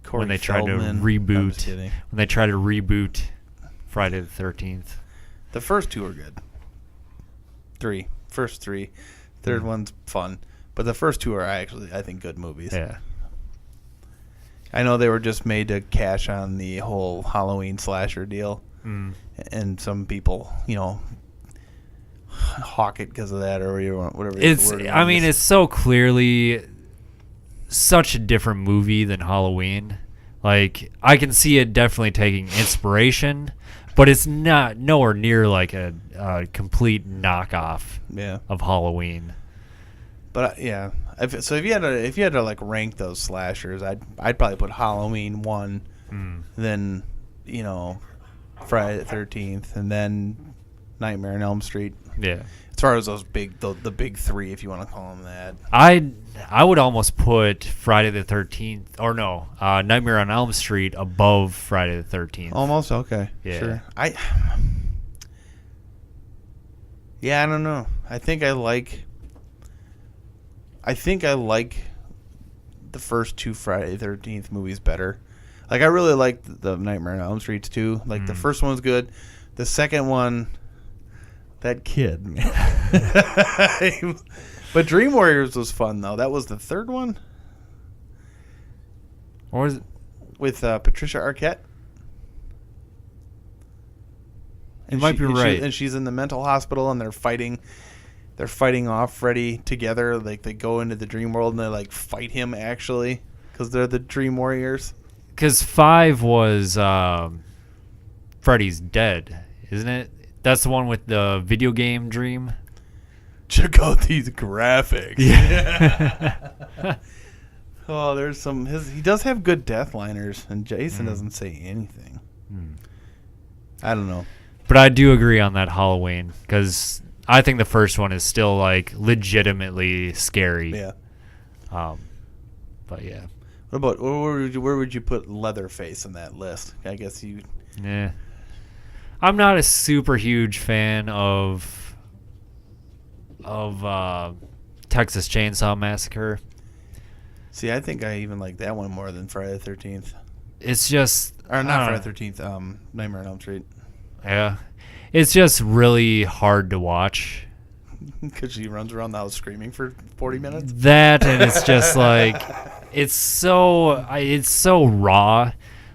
Speaker 3: Corey
Speaker 2: when they tried to
Speaker 3: Feldman.
Speaker 2: reboot Friday the 13th.
Speaker 3: The first 2 are good. First 3. Third one's fun, but the first 2 are actually, I think, good movies.
Speaker 2: Yeah.
Speaker 3: I know they were just made to cash on the whole Halloween slasher deal, and some people, hawk it because of that, or whatever.
Speaker 2: It's so clearly such a different movie than Halloween. Like, I can see it definitely taking inspiration, but it's not nowhere near like a complete knockoff of Halloween.
Speaker 3: But yeah, if you had to like rank those slashers, I'd probably put Halloween 1, then Friday the 13th, and then Nightmare on Elm Street.
Speaker 2: Yeah.
Speaker 3: As far as those the big three, if you want to call them that.
Speaker 2: I would almost put Friday the 13th, or no, Nightmare on Elm Street above Friday the 13th.
Speaker 3: Almost? Okay.
Speaker 2: Yeah.
Speaker 3: Sure. I don't know. I think I like the first two Friday the 13th movies better. Like, I really liked the Nightmare on Elm Street too. Like, the first one was good. The second one, that kid, man. But Dream Warriors was fun, though. That was the third one?
Speaker 2: Or was it?
Speaker 3: With Patricia Arquette.
Speaker 2: You might be right.
Speaker 3: And she's in the mental hospital, and they're fighting off Freddy together. Like, they go into the dream world, and they, like, fight him, actually, because they're the Dream Warriors.
Speaker 2: Because 5 was Freddy's Dead, isn't it? That's the one with the video game dream.
Speaker 3: Check out these graphics. Yeah. Oh, there's some. He does have good death liners, and Jason doesn't say anything. I don't know.
Speaker 2: But I do agree on that Halloween, because I think the first one is still like legitimately scary.
Speaker 3: Yeah.
Speaker 2: But yeah.
Speaker 3: What about where would you put Leatherface in that list? I guess you.
Speaker 2: Yeah. I'm not a super huge fan of Texas Chainsaw Massacre.
Speaker 3: See, I think I even like that one more than Friday the 13th.
Speaker 2: It's just...
Speaker 3: Or not Friday the 13th, Nightmare on Elm Street.
Speaker 2: Yeah. It's just really hard to watch.
Speaker 3: Because she runs around the house screaming for 40 minutes?
Speaker 2: That, and it's just like... It's so raw.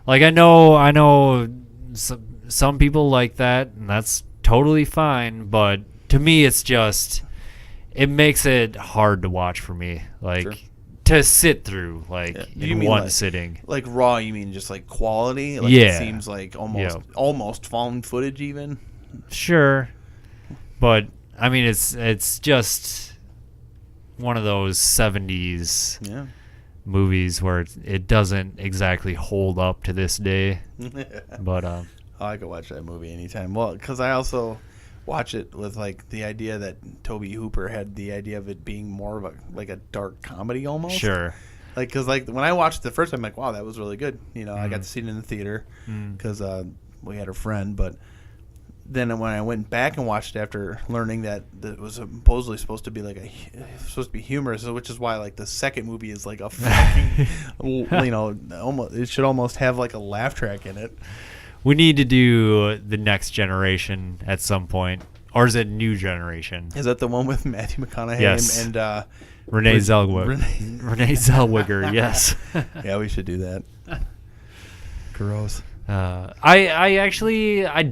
Speaker 2: Like, I know some people like that, and that's totally fine, but to me it's just... It makes it hard to watch for me. Like... Sure. To sit through, like, in one sitting. Like
Speaker 3: raw, you mean just like quality? Like,
Speaker 2: yeah.
Speaker 3: It seems like almost found footage even?
Speaker 2: Sure. But, I mean, it's just one of those 70s movies where it doesn't exactly hold up to this day. But
Speaker 3: I could watch that movie anytime. Well, because I also... watch it with like the idea that Tobe Hooper had the idea of it being more of a dark comedy almost.
Speaker 2: Sure.
Speaker 3: Like, because like when I watched it the first time, I'm like, wow, that was really good. I got to see it in the theater because we had a friend. But then when I went back and watched it after learning that it was supposedly supposed to be humorous, which is why like the second movie is like a fucking almost it should almost have like a laugh track in it.
Speaker 2: We need to do The Next Generation at some point. Or is it New Generation?
Speaker 3: Is that the one with Matthew McConaughey and
Speaker 2: Renee Zellweger? Renee Zellweger, yes.
Speaker 3: Yeah, we should do that. Gross.
Speaker 2: I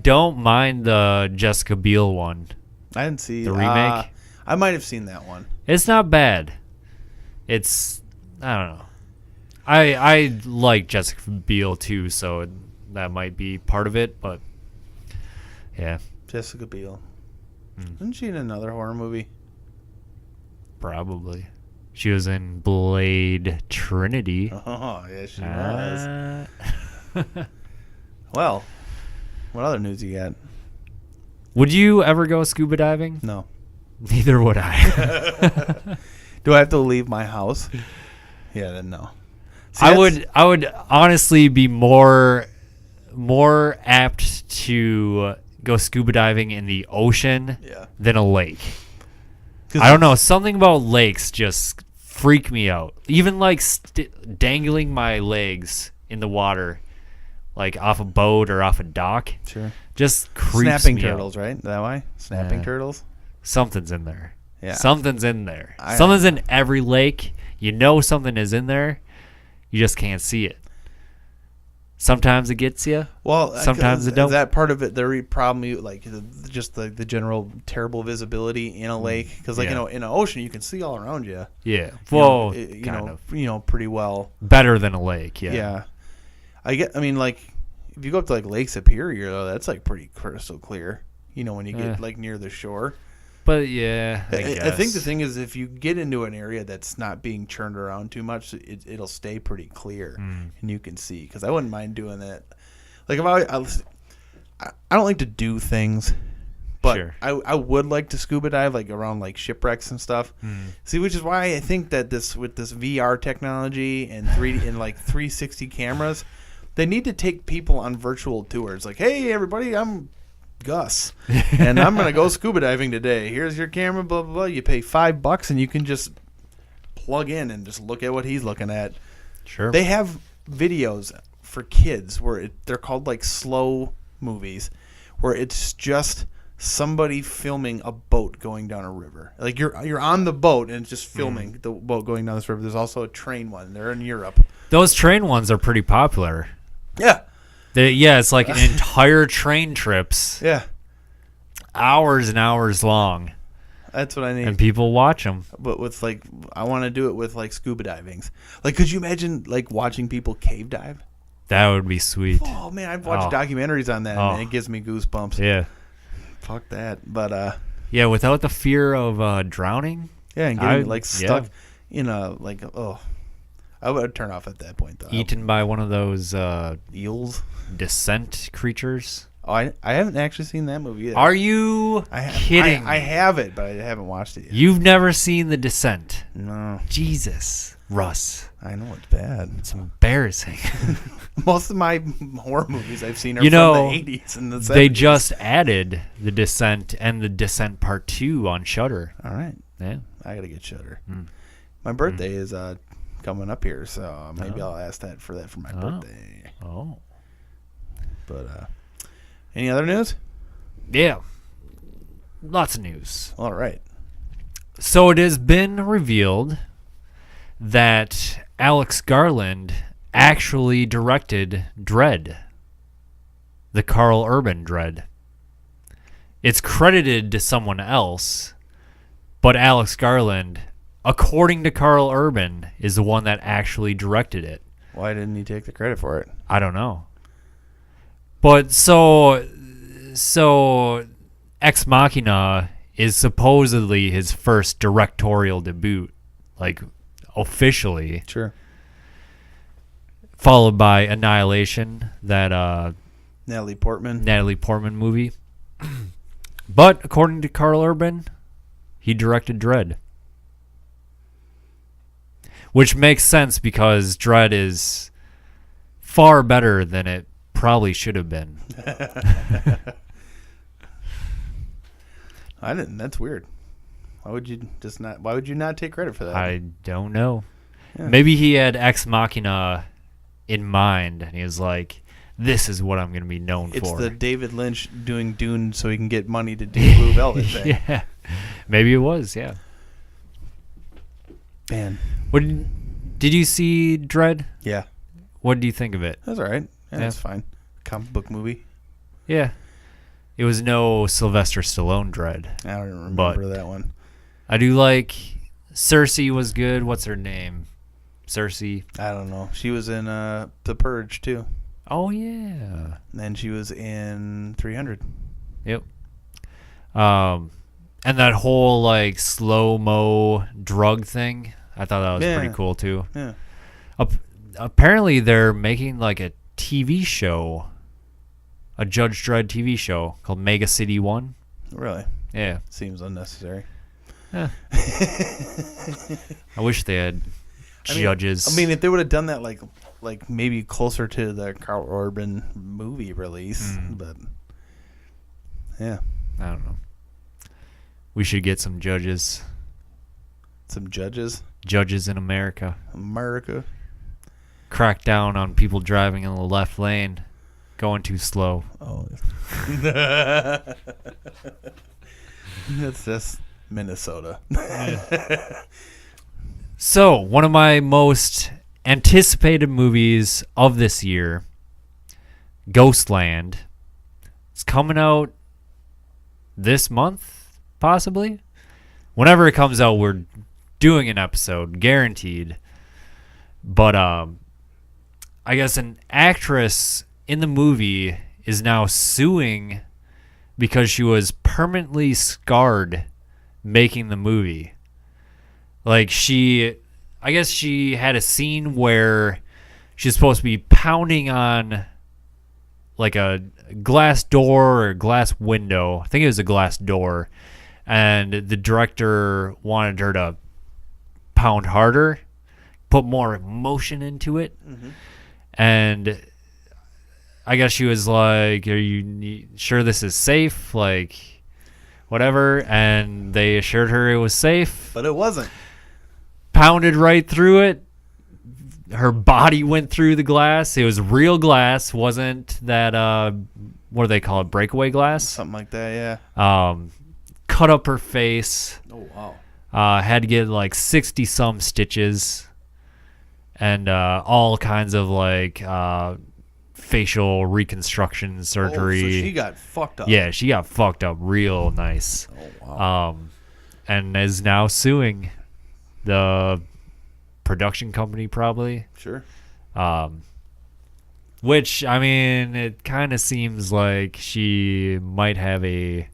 Speaker 2: don't mind the Jessica Biel one.
Speaker 3: I didn't see
Speaker 2: the remake.
Speaker 3: I might have seen that one.
Speaker 2: It's not bad. I don't know. I like Jessica Biel too, so that might be part of it, but yeah.
Speaker 3: Jessica Biel. Isn't she in another horror movie?
Speaker 2: Probably. She was in Blade Trinity.
Speaker 3: Oh, yeah, she was. Well, what other news you got?
Speaker 2: Would you ever go scuba diving?
Speaker 3: No.
Speaker 2: Neither would I.
Speaker 3: Do I have to leave my house? Yeah, then no. See,
Speaker 2: I would honestly be more apt to go scuba diving in the ocean than a lake. I don't know. Something about lakes just freak me out. Even like dangling my legs in the water, like off a boat or off a dock.
Speaker 3: Sure.
Speaker 2: Just creeps
Speaker 3: Snapping
Speaker 2: me
Speaker 3: turtles,
Speaker 2: out.
Speaker 3: Right? That way? Snapping turtles?
Speaker 2: Something's in there.
Speaker 3: Yeah.
Speaker 2: Something's in there. Something's in every lake. You know something is in there. You just can't see it. Sometimes it gets you.
Speaker 3: Well,
Speaker 2: sometimes it don't.
Speaker 3: That part of it, the problem, like just the general terrible visibility in a lake, because in an ocean you can see all around you.
Speaker 2: Yeah. Well,
Speaker 3: pretty well.
Speaker 2: Better than a lake. Yeah.
Speaker 3: Yeah. I mean, like if you go up to like Lake Superior, though, that's like pretty crystal clear. When you get like near the shore.
Speaker 2: But yeah, I
Speaker 3: think the thing is, if you get into an area that's not being churned around too much, it'll stay pretty clear, and you can see. Because I wouldn't mind doing that. Like if I don't like to do things, but
Speaker 2: sure.
Speaker 3: I would like to scuba dive, like around like shipwrecks and stuff. See, which is why I think that with this VR technology and 3D and like 360 cameras, they need to take people on virtual tours. Like, hey, everybody, I'm Gus, and I'm gonna go scuba diving today. Here's your camera, blah blah blah. You pay $5 and you can just plug in and just look at what he's looking at.
Speaker 2: Sure.
Speaker 3: They have videos for kids where they're called like slow movies, where it's just somebody filming a boat going down a river. Like you're on the boat and it's just filming the boat going down this river. There's also a train one. They're in Europe.
Speaker 2: Those train ones are pretty popular.
Speaker 3: Yeah.
Speaker 2: It's like an entire train trips.
Speaker 3: Yeah.
Speaker 2: Hours and hours long.
Speaker 3: That's what I need.
Speaker 2: And people watch them.
Speaker 3: But with like, I want to do it with like scuba divings. Like, could you imagine like watching people cave dive?
Speaker 2: That would be sweet.
Speaker 3: Oh man, I've watched documentaries on that and it gives me goosebumps.
Speaker 2: Yeah.
Speaker 3: Fuck that. But
Speaker 2: yeah, without the fear of drowning.
Speaker 3: Yeah, and getting stuck in a I would turn off at that point though.
Speaker 2: Eaten by one of those
Speaker 3: eels,
Speaker 2: descent creatures.
Speaker 3: Oh, I haven't actually seen that movie either.
Speaker 2: Are you kidding?
Speaker 3: I have it, but I haven't watched it yet.
Speaker 2: You've never seen The Descent?
Speaker 3: No.
Speaker 2: Jesus, Russ.
Speaker 3: I know it's bad.
Speaker 2: It's embarrassing.
Speaker 3: Most of my horror movies I've seen are from the 80s and the 70s.
Speaker 2: They just added The Descent and The Descent Part 2 on Shudder.
Speaker 3: All right.
Speaker 2: Yeah.
Speaker 3: I got to get Shudder. My birthday is coming up here, so maybe I'll ask for my birthday.
Speaker 2: Oh.
Speaker 3: But any other news?
Speaker 2: Yeah. Lots of news.
Speaker 3: All right.
Speaker 2: So it has been revealed that Alex Garland actually directed Dredd, the Carl Urban Dredd. It's credited to someone else, but Alex Garland, according to Carl Urban, is the one that actually directed it.
Speaker 3: Why didn't he take the credit for it?
Speaker 2: I don't know. But so Ex Machina is supposedly his first directorial debut, like officially.
Speaker 3: Sure.
Speaker 2: Followed by Annihilation, that
Speaker 3: Natalie Portman
Speaker 2: movie. But according to Carl Urban, he directed Dredd. Which makes sense because Dredd is far better than it probably should have been.
Speaker 3: I didn't. That's weird. Why would you not take credit for that?
Speaker 2: I don't know.
Speaker 3: Yeah.
Speaker 2: Maybe he had Ex Machina in mind, and he was like, "This is what I'm going to be known for."
Speaker 3: It's the David Lynch doing Dune so he can get money to do Blue Velvet thing.
Speaker 2: Yeah, maybe it was. Yeah.
Speaker 3: Man,
Speaker 2: did you see Dredd?
Speaker 3: Yeah.
Speaker 2: What did you think of it?
Speaker 3: That's all right. Yeah, that's fine. Comic book movie.
Speaker 2: Yeah. It was no Sylvester Stallone Dredd.
Speaker 3: I don't remember that one.
Speaker 2: I do like Cersei was good. What's her name? Cersei.
Speaker 3: I don't know. She was in The Purge too.
Speaker 2: Oh yeah.
Speaker 3: And she was in 300.
Speaker 2: Yep. And that whole like slow-mo drug thing, I thought that was pretty cool too.
Speaker 3: Yeah.
Speaker 2: Apparently they're making like a TV show, a Judge Dredd TV show called Mega City 1.
Speaker 3: Really?
Speaker 2: Yeah.
Speaker 3: Seems unnecessary.
Speaker 2: Yeah. I wish they had judges.
Speaker 3: I mean, if they would have done that like maybe closer to the Carl Urban movie release, but yeah.
Speaker 2: I don't know. We should get some judges.
Speaker 3: Some judges?
Speaker 2: Judges in America.
Speaker 3: America.
Speaker 2: Crack down on people driving in the left lane, going too slow.
Speaker 3: Oh. That's just Minnesota.
Speaker 2: So, one of my most anticipated movies of this year Ghostland. It's coming out this month, possibly. Whenever it comes out, we're doing an episode, guaranteed. But I guess an actress in the movie is now suing because she was permanently scarred making the movie. Like I guess she had a scene where she's supposed to be pounding on like a glass door or glass window. I think it was a glass door. And the director wanted her to pound harder, put more emotion into it. Mm-hmm. And I guess she was like, are you sure this is safe? Like, whatever. And they assured her it was safe.
Speaker 3: But it wasn't.
Speaker 2: Pounded right through it. Her body went through the glass. It was real glass. Wasn't that, what do they call it? Breakaway glass?
Speaker 3: Something like that, yeah.
Speaker 2: Cut up her face.
Speaker 3: Oh, wow.
Speaker 2: Had to get like 60-some stitches. And all kinds of like facial reconstruction surgery.
Speaker 3: Oh, so she got fucked up.
Speaker 2: Yeah, she got fucked up real nice.
Speaker 3: Oh, wow.
Speaker 2: And is now suing the production company, probably.
Speaker 3: Sure.
Speaker 2: Which, I mean, it kind of seems like she might have a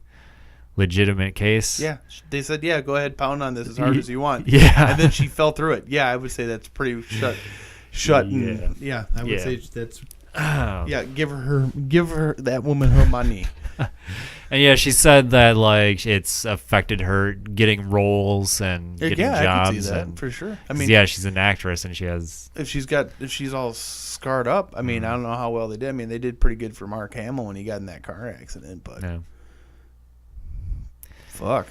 Speaker 2: legitimate case.
Speaker 3: Yeah. They said, yeah, go ahead, pound on this as hard as you want.
Speaker 2: Yeah.
Speaker 3: And then she fell through it. Yeah, I would say that's pretty shut.
Speaker 2: Yeah.
Speaker 3: And, yeah, I would say that's...
Speaker 2: Yeah,
Speaker 3: give her that woman her money.
Speaker 2: And yeah, she said that like it's affected her getting roles and getting jobs.
Speaker 3: I can see that for sure. I mean,
Speaker 2: yeah, she's an actress and she has.
Speaker 3: If she's all scarred up, I mean, I don't know how well they did. I mean, they did pretty good for Mark Hamill when he got in that car accident, but fuck.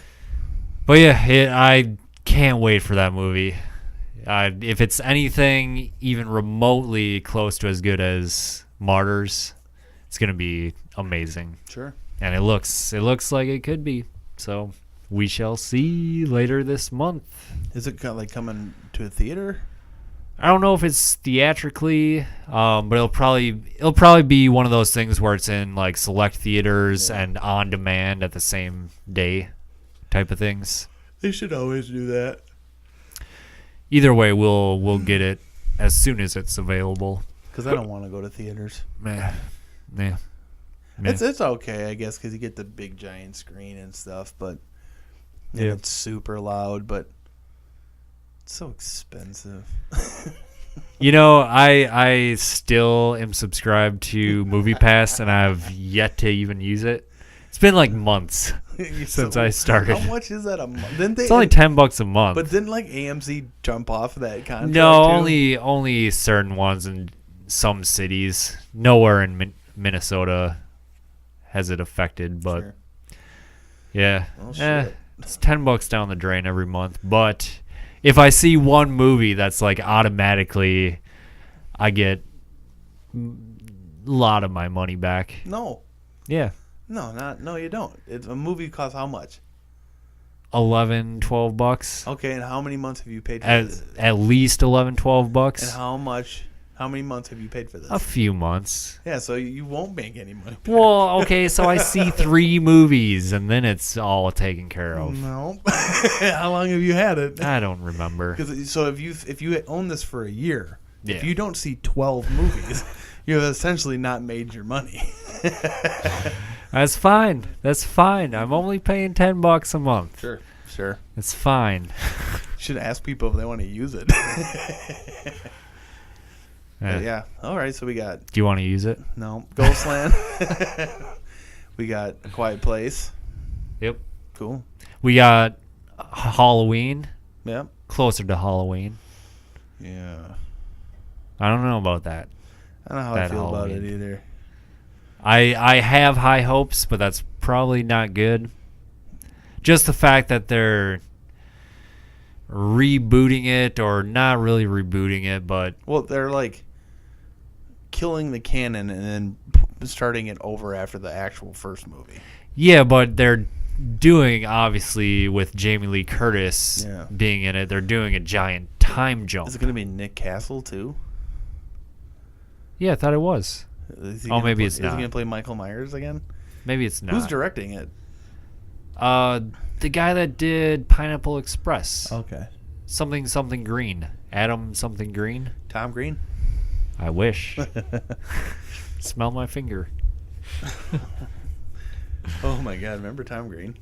Speaker 2: But yeah, I can't wait for that movie. If it's anything even remotely close to as good as Martyrs, it's gonna be amazing.
Speaker 3: Sure.
Speaker 2: And it looks like it could be. So we shall see later this month.
Speaker 3: Is it like coming to a theater?
Speaker 2: I don't know if it's theatrically, but it'll probably be one of those things where it's in like select theaters and on demand at the same day, type of things.
Speaker 3: They should always do that.
Speaker 2: Either way, we'll get it as soon as it's available.
Speaker 3: Because I don't want to go to theaters.
Speaker 2: Yeah.
Speaker 3: It's okay, I guess, because you get the big giant screen and stuff, but it's super loud, but it's so expensive.
Speaker 2: You know, I still am subscribed to MoviePass, and I've yet to even use it. It's been like months since I started.
Speaker 3: How much is that a month?
Speaker 2: It's only $10 a month.
Speaker 3: But didn't like AMC jump off that contract?
Speaker 2: No, too? only certain ones in some cities. Nowhere in Minnesota has it affected, but
Speaker 3: sure.
Speaker 2: Yeah, it's $10 down the drain every month. But if I see one movie that's like automatically, I get a lot of my money back.
Speaker 3: No.
Speaker 2: Yeah.
Speaker 3: No, you don't. A movie costs how much?
Speaker 2: $11, $12.
Speaker 3: Okay, and how many months have you paid for this?
Speaker 2: At least $11, $12.
Speaker 3: And how many months have you paid for this?
Speaker 2: A few months.
Speaker 3: Yeah, so you won't make any money back.
Speaker 2: Well, okay, so I see 3 movies, and then it's all taken care of.
Speaker 3: No. How long have you had it?
Speaker 2: I don't remember.
Speaker 3: So if you own this for a year, if you don't see 12 movies, you have essentially not made your money.
Speaker 2: That's fine. I'm only paying $10 a month.
Speaker 3: Sure.
Speaker 2: It's fine.
Speaker 3: Should ask people if they want to use it. Yeah. All right. So we got.
Speaker 2: Do you want to use it?
Speaker 3: No. Ghostland. We got A Quiet Place.
Speaker 2: Yep.
Speaker 3: Cool.
Speaker 2: We got Halloween.
Speaker 3: Yep.
Speaker 2: Closer to Halloween.
Speaker 3: Yeah.
Speaker 2: I don't know about that.
Speaker 3: I don't know how I feel about it either.
Speaker 2: I have high hopes, but that's probably not good. Just the fact that they're rebooting it, or not really rebooting it, but...
Speaker 3: Well, they're like killing the canon and then starting it over after the actual first movie.
Speaker 2: Yeah, but they're doing, obviously, with Jamie Lee Curtis being in it, they're doing a giant time jump.
Speaker 3: Is it going to be Nick Castle, too?
Speaker 2: Yeah, I thought it was. Maybe it's not.
Speaker 3: Is he going to play Michael Myers again?
Speaker 2: Maybe it's not.
Speaker 3: Who's directing it?
Speaker 2: The guy that did Pineapple Express.
Speaker 3: Okay.
Speaker 2: Something Green. Adam something Green.
Speaker 3: Tom Green?
Speaker 2: I wish. Smell my finger.
Speaker 3: Oh my God! Remember Tom Green?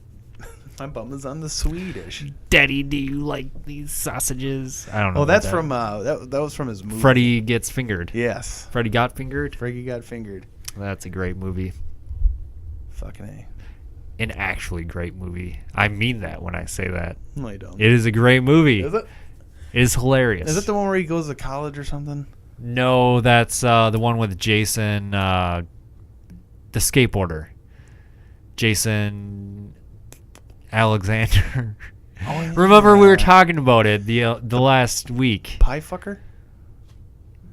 Speaker 3: My bum is on the Swedish.
Speaker 2: Daddy, do you like these sausages? I don't know.
Speaker 3: Oh, that's from that was from his movie.
Speaker 2: Freddy Gets Fingered.
Speaker 3: Yes.
Speaker 2: Freddy Got Fingered.
Speaker 3: Freddy Got Fingered.
Speaker 2: That's a great movie.
Speaker 3: Fucking A.
Speaker 2: An actually great movie. I mean that when I say that.
Speaker 3: No, you don't.
Speaker 2: It is a great movie.
Speaker 3: Is it?
Speaker 2: It is hilarious.
Speaker 3: Is it the one where he goes to college or something?
Speaker 2: No, that's the one with Jason, the skateboarder. Jason Alexander.
Speaker 3: Oh, yeah.
Speaker 2: Remember we were talking about it the last week.
Speaker 3: Pie fucker?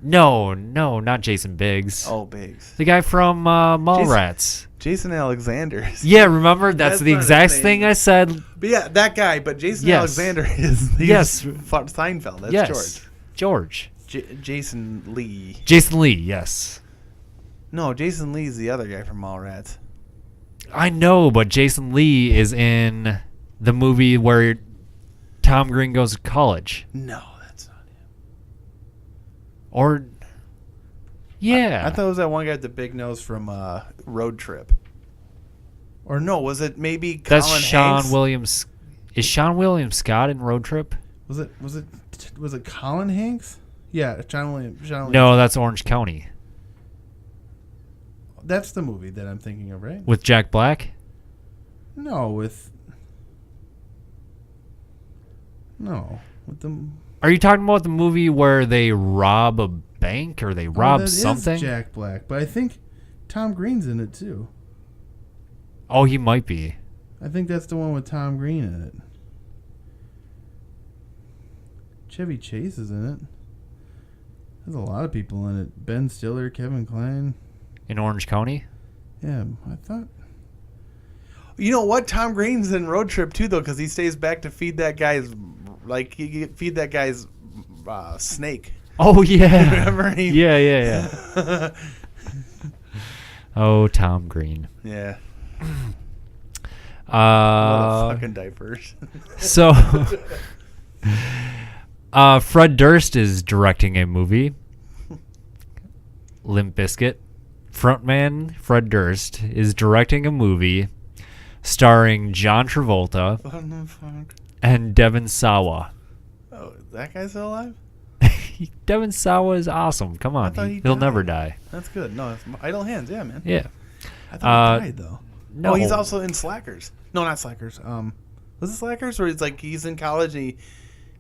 Speaker 2: No, not Jason Biggs.
Speaker 3: Oh, Biggs.
Speaker 2: The guy from Mallrats.
Speaker 3: Jason Alexander.
Speaker 2: Yeah, rem's the exact thing I said.
Speaker 3: But yeah, that guy. But Jason Alexander is Seinfeld. That's
Speaker 2: George.
Speaker 3: Jason Lee.
Speaker 2: Jason Lee, yes.
Speaker 3: No, Jason Lee's the other guy from Mallrats.
Speaker 2: I know, but Jason Lee is in the movie where Tom Green goes to college.
Speaker 3: No, that's not him.
Speaker 2: Or, yeah.
Speaker 3: I thought it was that one guy with the big nose from Road Trip. Or no, was it maybe Colin
Speaker 2: That's Sean
Speaker 3: Hanks?
Speaker 2: Williams. Is Sean William Scott in Road Trip?
Speaker 1: Was it Colin Hanks? Yeah, John Williams.
Speaker 2: No, that's Orange County.
Speaker 1: That's the movie that I'm thinking of, right?
Speaker 2: With Jack Black?
Speaker 1: No, with the.
Speaker 2: Are you talking about the movie where they rob a bank or they rob something?
Speaker 1: Is Jack Black, but I think Tom Green's in it too.
Speaker 2: Oh, he might be.
Speaker 1: I think that's the one with Tom Green in it. Chevy Chase is in it. There's a lot of people in it. Ben Stiller, Kevin Kline.
Speaker 2: In Orange County?
Speaker 1: Yeah, I thought.
Speaker 3: You know what? Tom Green's in Road Trip too, though, because he stays back to feed that guy's snake.
Speaker 2: Oh yeah.
Speaker 3: Remember?
Speaker 2: Yeah. Oh, Tom Green.
Speaker 3: Yeah. What a fucking diapers.
Speaker 2: So, Fred Durst is directing a movie. Limp Bizkit. Frontman Fred Durst is directing a movie starring John Travolta
Speaker 3: What the fuck?
Speaker 2: and Devon Sawa.
Speaker 3: Oh, that guy's still alive?
Speaker 2: Devon Sawa is awesome. Come on, he'll never die.
Speaker 3: That's good. No, it's Idle Hands. Yeah, man.
Speaker 2: Yeah.
Speaker 3: I thought he died though.
Speaker 2: No,
Speaker 3: Oh, he's also in Slackers. No, not Slackers. Was it Slackers? Where it's like he's in college and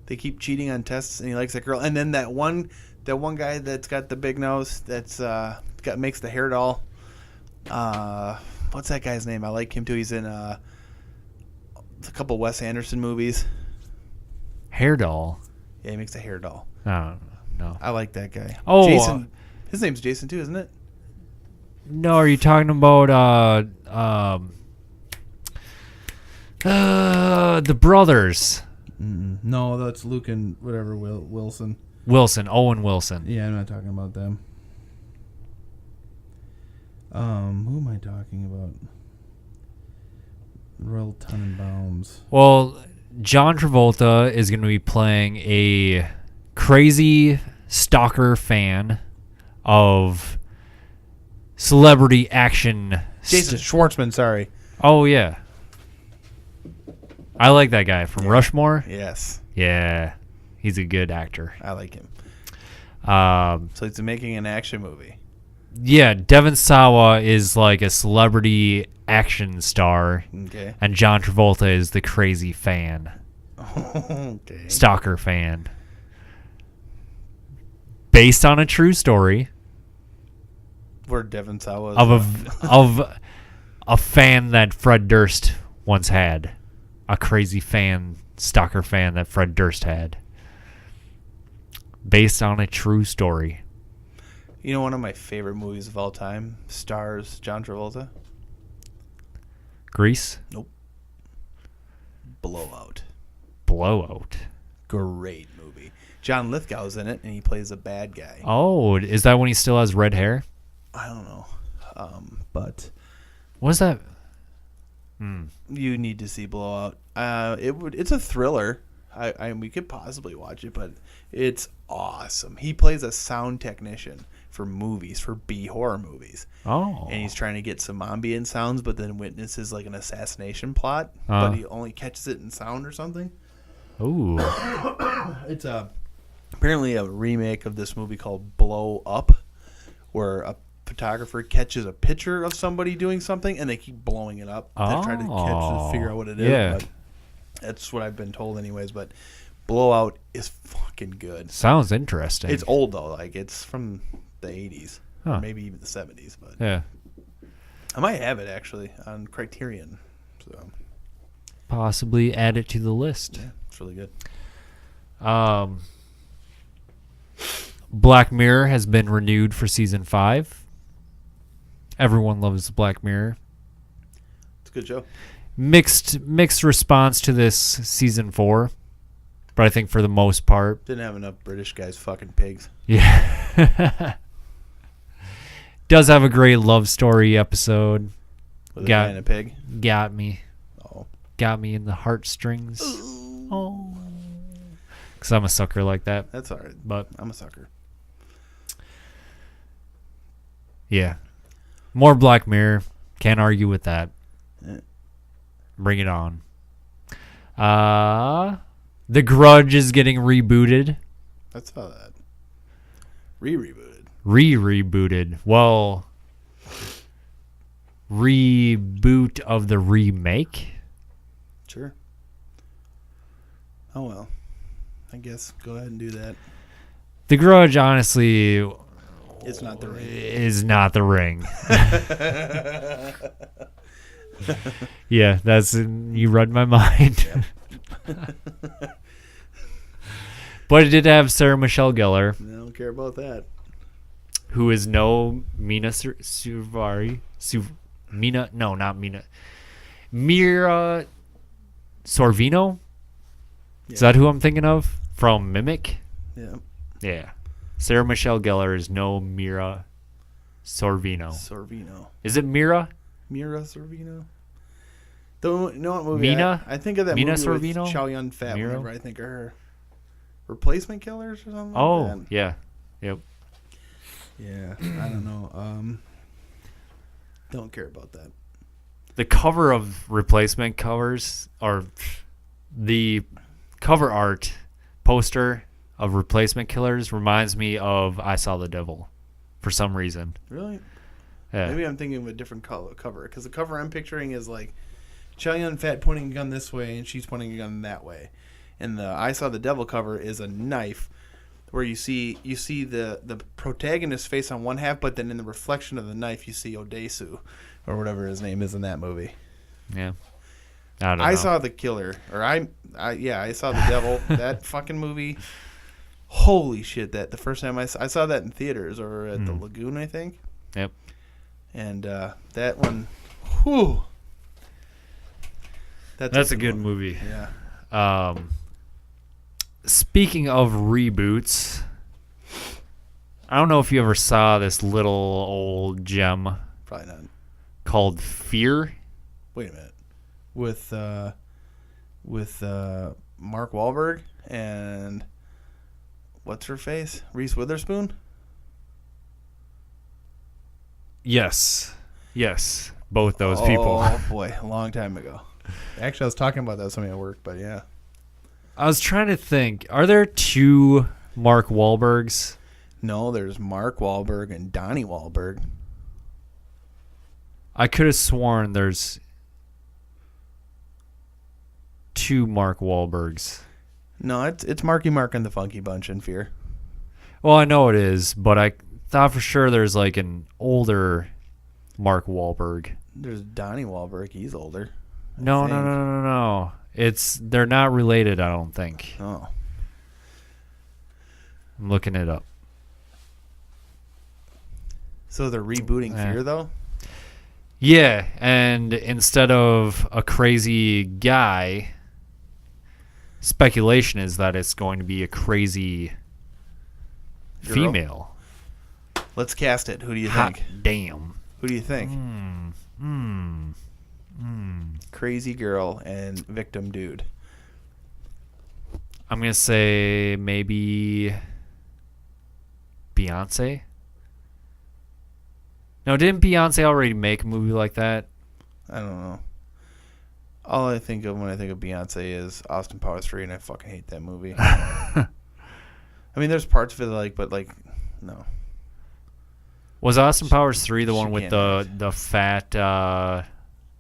Speaker 3: they keep cheating on tests and he likes that girl. And then that one guy that's got the big nose that's makes the hair doll. What's that guy's name? I like him too. He's in a couple Wes Anderson movies.
Speaker 2: Hair doll.
Speaker 3: Yeah, he makes a hair doll.
Speaker 2: No.
Speaker 3: I like that guy.
Speaker 2: Oh,
Speaker 3: Jason. His name's Jason too, isn't it?
Speaker 2: No, are you talking about the brothers?
Speaker 1: No, that's Luke and whatever Wilson.
Speaker 2: Owen Wilson.
Speaker 1: Yeah, I'm not talking about them. Who am I talking about? Royal Tenenbaums.
Speaker 2: Well, John Travolta is going to be playing a crazy stalker fan of celebrity action.
Speaker 3: Jason Schwartzman, sorry.
Speaker 2: Oh, yeah. I like that guy from Rushmore.
Speaker 3: Yes.
Speaker 2: Yeah. He's a good actor.
Speaker 3: I like him. So he's making an action movie.
Speaker 2: Yeah, Devon Sawa is like a celebrity action star.
Speaker 3: Okay.
Speaker 2: And John Travolta is the crazy fan.
Speaker 3: Okay.
Speaker 2: Stalker fan. Based on a true story.
Speaker 3: Where Devon Sawa
Speaker 2: of a fan that Fred Durst once had. A crazy fan, stalker fan that Fred Durst had. Based on a true story.
Speaker 3: You know, one of my favorite movies of all time stars John Travolta?
Speaker 2: Grease?
Speaker 3: Nope. Blowout. Great movie. John Lithgow's in it, and he plays a bad guy.
Speaker 2: Oh, is that when he still has red hair?
Speaker 3: I don't know. But
Speaker 2: What's that?
Speaker 3: you need to see Blowout. It's a thriller. We could possibly watch it, but it's awesome. He plays a sound technician for movies, for B horror movies.
Speaker 2: Oh.
Speaker 3: And he's trying to get some ambient sounds, but then witnesses like an assassination plot, but he only catches it in sound or something.
Speaker 2: Ooh.
Speaker 3: It's apparently a remake of this movie called Blow Up, where a photographer catches a picture of somebody doing something and they keep blowing it up to try to figure out what it is.
Speaker 2: Yeah.
Speaker 3: But that's what I've been told anyways, but Blowout is fucking good.
Speaker 2: Sounds interesting.
Speaker 3: It's old though, like it's from the 80s,
Speaker 2: Huh.
Speaker 3: or maybe even the 70s, but
Speaker 2: Yeah.
Speaker 3: I might have it actually on Criterion. So
Speaker 2: Possibly add it to the list.
Speaker 3: yeah, it's really good.
Speaker 2: Black Mirror has been renewed for season 5. Everyone loves Black Mirror.
Speaker 3: It's a good show.
Speaker 2: Mixed response to this season 4, but I think for the most part,
Speaker 3: Didn't have enough British guys fucking pigs.
Speaker 2: yeah. Does have a great love story episode.
Speaker 3: With a guy and a pig.
Speaker 2: Got me.
Speaker 3: Oh.
Speaker 2: Got me in the heartstrings. Oh. Because I'm a sucker like that.
Speaker 3: That's all right.
Speaker 2: But
Speaker 3: I'm a sucker.
Speaker 2: yeah. More Black Mirror. Can't argue with that.
Speaker 3: Yeah.
Speaker 2: Bring it on. The Grudge is getting rebooted.
Speaker 3: I saw that. Rebooted.
Speaker 2: Rebooted. Well, reboot of the remake.
Speaker 3: Sure. Oh well. I guess go ahead and do that.
Speaker 2: The Grudge, honestly,
Speaker 3: It's not the ring.
Speaker 2: is not the Ring. Yeah, you read my mind. But it did have Sarah Michelle Gellar,
Speaker 3: I don't care about that.
Speaker 2: who is no Mina Suvari. Mina, no, not Mina. Mira Sorvino? Is that who I'm thinking of? From Mimic?
Speaker 3: Yeah.
Speaker 2: Yeah. Sarah Michelle Gellar is no Mira Sorvino.
Speaker 3: Sorvino.
Speaker 2: Is it Mira?
Speaker 3: Mira Sorvino? Don't know what movie.
Speaker 2: Mina?
Speaker 3: I think of that
Speaker 2: Mina
Speaker 3: movie
Speaker 2: Sorvino?
Speaker 3: with Chow Yun Fat
Speaker 2: Mira?
Speaker 3: whenever I think of her. Replacement Killers or something
Speaker 2: Oh,
Speaker 3: like that.
Speaker 2: yeah. Yep.
Speaker 3: Yeah, I don't know. Don't care about that.
Speaker 2: The cover of replacement covers, or the cover art poster of Replacement Killers reminds me of I Saw the Devil for some reason.
Speaker 3: Really?
Speaker 2: Yeah.
Speaker 3: Maybe I'm thinking of a different cover, because the cover I'm picturing is like Chow Yun Fat pointing a gun this way and she's pointing a gun that way. And the I Saw the Devil cover is a knife where you see the protagonist's face on one half, but then in the reflection of the knife you see Odesu or whatever his name is in that movie.
Speaker 2: Yeah. I don't know.
Speaker 3: I saw the killer, or I saw the devil. That fucking movie. Holy shit! That the first time I saw that in theaters or at the Lagoon, I think.
Speaker 2: Yep.
Speaker 3: And that one, whew.
Speaker 2: That's a good movie.
Speaker 3: Yeah.
Speaker 2: Speaking of reboots, I don't know if you ever saw this little old gem
Speaker 3: Probably not.
Speaker 2: called Fear.
Speaker 3: Wait a minute. With Mark Wahlberg and what's her face? Reese Witherspoon?
Speaker 2: Yes. Both those people.
Speaker 3: Oh boy, a long time ago. Actually, I was talking about that with somebody at work, but yeah.
Speaker 2: I was trying to think. Are there two Mark Wahlbergs?
Speaker 3: No, there's Mark Wahlberg and Donnie Wahlberg.
Speaker 2: I could have sworn there's two Mark Wahlbergs.
Speaker 3: No, it's Marky Mark and the Funky Bunch in Fear.
Speaker 2: Well, I know it is, but I thought for sure there's like an older Mark Wahlberg.
Speaker 3: There's Donnie Wahlberg. He's older.
Speaker 2: No. They're not related, I don't think.
Speaker 3: Oh.
Speaker 2: I'm looking it up.
Speaker 3: So they're rebooting Fear, though?
Speaker 2: Yeah, and instead of a crazy guy, speculation is that it's going to be a crazy
Speaker 3: Girl?
Speaker 2: female.
Speaker 3: Let's cast it. Who do you
Speaker 2: Hot
Speaker 3: think?
Speaker 2: damn.
Speaker 3: Who do you think? Crazy girl and victim dude.
Speaker 2: I'm going to say maybe Beyonce. No, didn't Beyonce already make a movie like that?
Speaker 3: I don't know. All I think of when I think of Beyonce is Austin Powers 3, and I fucking hate that movie. I mean, there's parts of it but no.
Speaker 2: Was Austin Powers 3 the
Speaker 3: she
Speaker 2: one with
Speaker 3: can't
Speaker 2: the fat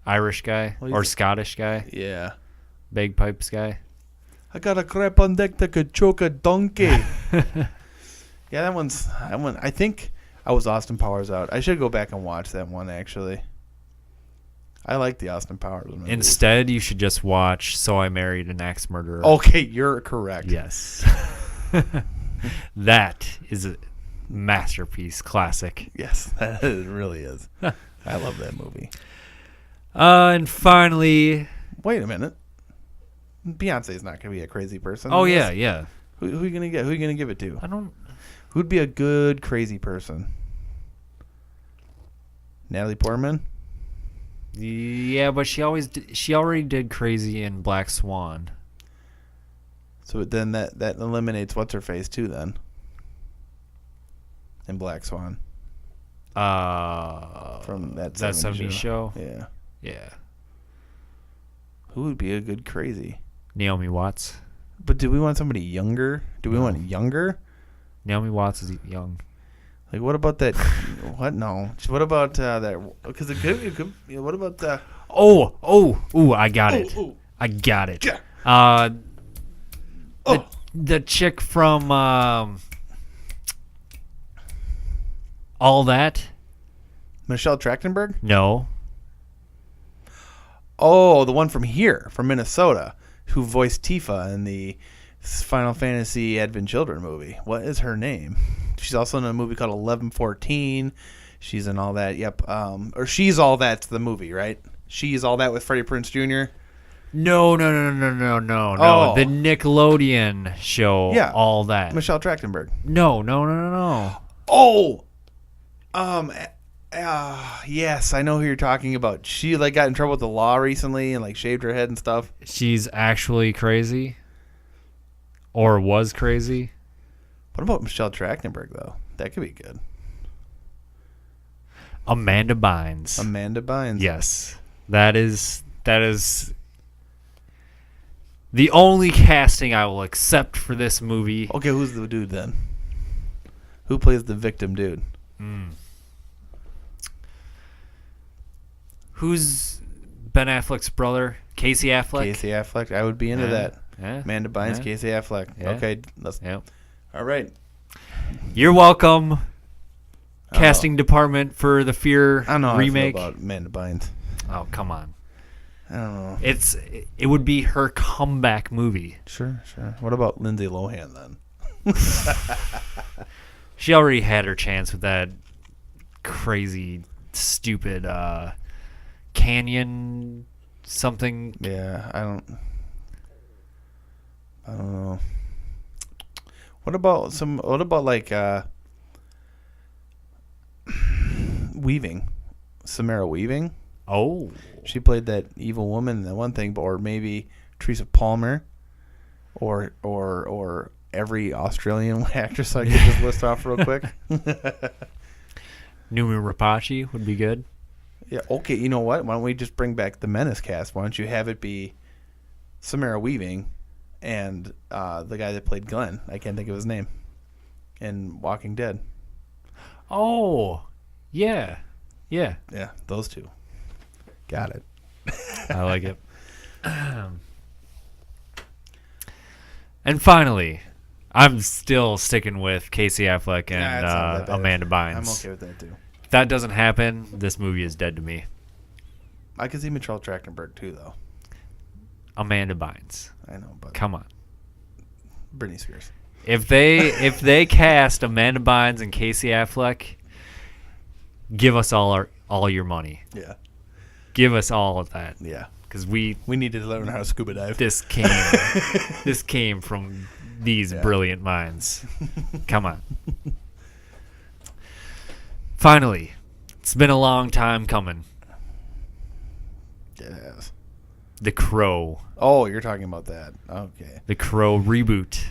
Speaker 2: Irish guy or Scottish guy?
Speaker 3: Yeah.
Speaker 2: Bagpipes guy?
Speaker 3: I got a crap on deck that could choke a donkey. Yeah, that one. I think I was Austin Powers out. I should go back and watch that one, actually. I like the Austin Powers movies.
Speaker 2: Instead, you should just watch So I Married an Axe Murderer.
Speaker 3: Okay, you're correct.
Speaker 2: Yes. That is a masterpiece, classic.
Speaker 3: Yes, that really is. I love that movie.
Speaker 2: And finally...
Speaker 3: Wait a minute. Beyonce's not going to be a crazy person.
Speaker 2: Oh, yeah.
Speaker 3: Who are you going to get? Who are you going to give it to?
Speaker 2: I don't...
Speaker 3: Who'd be a good crazy person? Natalie Portman?
Speaker 2: Yeah, but she already did crazy in Black Swan.
Speaker 3: So then that eliminates what's-her-face, too, then. In Black Swan. From that
Speaker 2: 70s show?
Speaker 3: Yeah.
Speaker 2: Yeah.
Speaker 3: Who would be a good crazy?
Speaker 2: Naomi Watts.
Speaker 3: But do we want somebody younger? Do we want younger?
Speaker 2: Naomi Watts is young.
Speaker 3: Like, what about that? What? No. What about that? Because it could. What about the?
Speaker 2: I got it. I got it.
Speaker 3: Yeah.
Speaker 2: The chick from All That.
Speaker 3: Michelle Trachtenberg?
Speaker 2: No.
Speaker 3: Oh, the one from here, from Minnesota, who voiced Tifa in the Final Fantasy Advent Children movie. What is her name? She's also in a movie called 1114. She's in All That. Yep. Or She's All That's the movie, right? She's All That with Freddie Prinze Jr.
Speaker 2: No.
Speaker 3: Oh.
Speaker 2: The Nickelodeon show.
Speaker 3: Yeah.
Speaker 2: All That.
Speaker 3: Michelle Trachtenberg.
Speaker 2: No.
Speaker 3: Oh. Yes, I know who you're talking about. She got in trouble with the law recently and shaved her head and stuff.
Speaker 2: She's actually crazy. Or was crazy.
Speaker 3: What about Michelle Trachtenberg though? That could be good.
Speaker 2: Amanda Bynes.
Speaker 3: Yes.
Speaker 2: That is the only casting I will accept for this movie.
Speaker 3: Okay, who's the dude then? Who plays the victim dude?
Speaker 2: Who's Ben Affleck's brother? Casey Affleck?
Speaker 3: Casey Affleck. I would be into that.
Speaker 2: Yeah.
Speaker 3: Amanda Bynes, Casey Affleck.
Speaker 2: Yeah.
Speaker 3: Okay, all right.
Speaker 2: You're welcome, casting department for the Fear
Speaker 3: I don't know
Speaker 2: remake.
Speaker 3: How I feel about Amanda Bynes.
Speaker 2: Oh, come on.
Speaker 3: I don't know.
Speaker 2: It would be her comeback movie.
Speaker 3: Sure. What about Lindsay Lohan then?
Speaker 2: She already had her chance with that crazy, stupid Canyon something.
Speaker 3: Yeah, I don't know. What about Weaving? Samara Weaving?
Speaker 2: Oh.
Speaker 3: She played that evil woman in that one thing, or maybe Teresa Palmer, or every Australian actress I could just list off real quick.
Speaker 2: Numi Rapace would be good.
Speaker 3: Yeah, okay, you know what? Why don't we just bring back the Menace cast? Why don't you have it be Samara Weaving and the guy that played Glenn? I can't think of his name. In Walking Dead.
Speaker 2: Oh, yeah.
Speaker 3: Yeah, those two. Got it.
Speaker 2: I like it. And finally, I'm still sticking with Casey Affleck and Amanda Bynes.
Speaker 3: I'm okay with that, too.
Speaker 2: If that doesn't happen, this movie is dead to me.
Speaker 3: I could see Michelle Trachtenberg, too, though.
Speaker 2: Amanda Bynes.
Speaker 3: I know, but...
Speaker 2: Come on.
Speaker 3: Britney Spears.
Speaker 2: If they cast Amanda Bynes and Casey Affleck, give us all your money.
Speaker 3: Yeah.
Speaker 2: Give us all of that.
Speaker 3: Yeah.
Speaker 2: Because we
Speaker 3: need to learn how to scuba dive.
Speaker 2: This came from these brilliant minds. Come on. Finally, it's been a long time coming.
Speaker 3: Yes.
Speaker 2: The Crow.
Speaker 3: Oh, you're talking about that. Okay.
Speaker 2: The Crow reboot.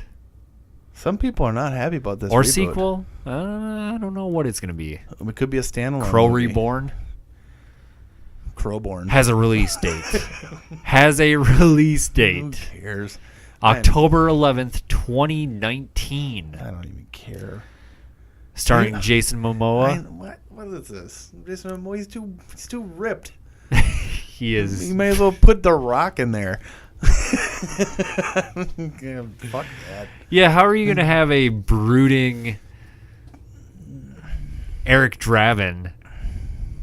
Speaker 3: Some people are not happy about this
Speaker 2: Or
Speaker 3: reboot.
Speaker 2: sequel. I don't know what it's going to be.
Speaker 3: It could be a standalone.
Speaker 2: Crow
Speaker 3: movie.
Speaker 2: Reborn.
Speaker 3: Crowborn.
Speaker 2: Has a release date. Has a release
Speaker 3: Who
Speaker 2: date.
Speaker 3: cares?
Speaker 2: October 11th, 2019.
Speaker 3: I don't even care.
Speaker 2: Starring Jason Momoa.
Speaker 3: What is this? Jason Momoa, he's too ripped.
Speaker 2: He is.
Speaker 3: You may as well put The Rock in there. Yeah, fuck that.
Speaker 2: Yeah, how are you going to have a brooding Eric Draven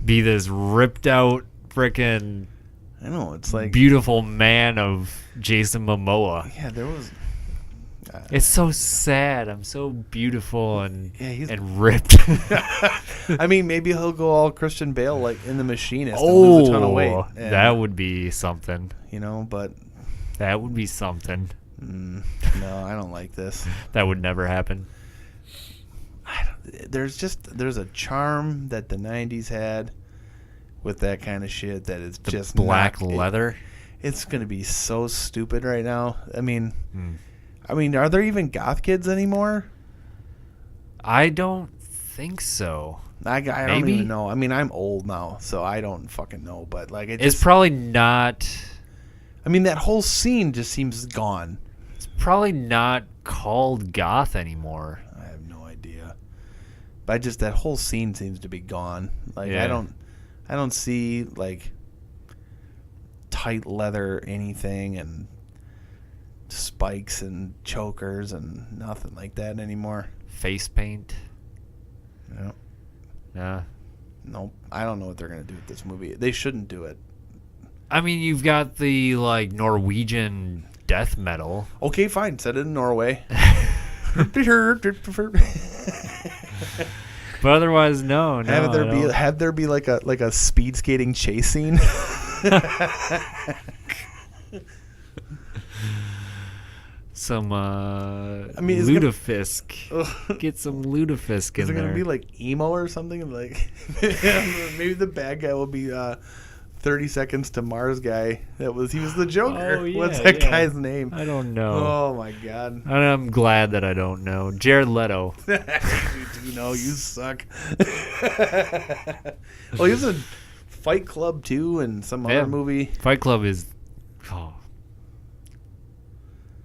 Speaker 2: be this ripped out frickin'
Speaker 3: I know, it's like
Speaker 2: beautiful man of Jason Momoa?
Speaker 3: Yeah, there was.
Speaker 2: It's so sad. I'm so beautiful and ripped.
Speaker 3: I mean, maybe he'll go all Christian Bale like in The Machinist and lose a ton of weight. And,
Speaker 2: that would be something.
Speaker 3: You know, but
Speaker 2: that would be something.
Speaker 3: No, I don't like this.
Speaker 2: That would never happen.
Speaker 3: There's a charm that the 90s had with that kind of shit that is
Speaker 2: The
Speaker 3: just
Speaker 2: black leather.
Speaker 3: It's going to be so stupid right now. I mean, are there even goth kids anymore?
Speaker 2: I don't think so.
Speaker 3: I don't even know. I mean, I'm old now, so I don't fucking know. But like,
Speaker 2: it's probably not.
Speaker 3: I mean, that whole scene just seems gone.
Speaker 2: It's probably not called goth anymore.
Speaker 3: I have no idea. But that whole scene seems to be gone. Like,
Speaker 2: yeah.
Speaker 3: I don't see like tight leather anything and spikes and chokers and nothing like that anymore.
Speaker 2: Face paint.
Speaker 3: No.
Speaker 2: Yeah.
Speaker 3: Nope. I don't know what they're gonna do with this movie. They shouldn't do it.
Speaker 2: I mean, you've got the like Norwegian death metal.
Speaker 3: Okay, fine. Set it in Norway.
Speaker 2: But otherwise, no.
Speaker 3: Have there be like a speed skating chase scene.
Speaker 2: Some
Speaker 3: I mean,
Speaker 2: lutefisk. Get some lutefisk in there.
Speaker 3: Is it gonna be like emo or something? Like maybe the bad guy will be 30 Seconds to Mars guy. He was the Joker.
Speaker 2: Oh, yeah,
Speaker 3: What's that guy's name?
Speaker 2: I don't know.
Speaker 3: Oh my god.
Speaker 2: I'm glad that I don't know. Jared Leto.
Speaker 3: You do know, you suck. Well, he was in Fight Club too, and some other movie.
Speaker 2: Fight Club is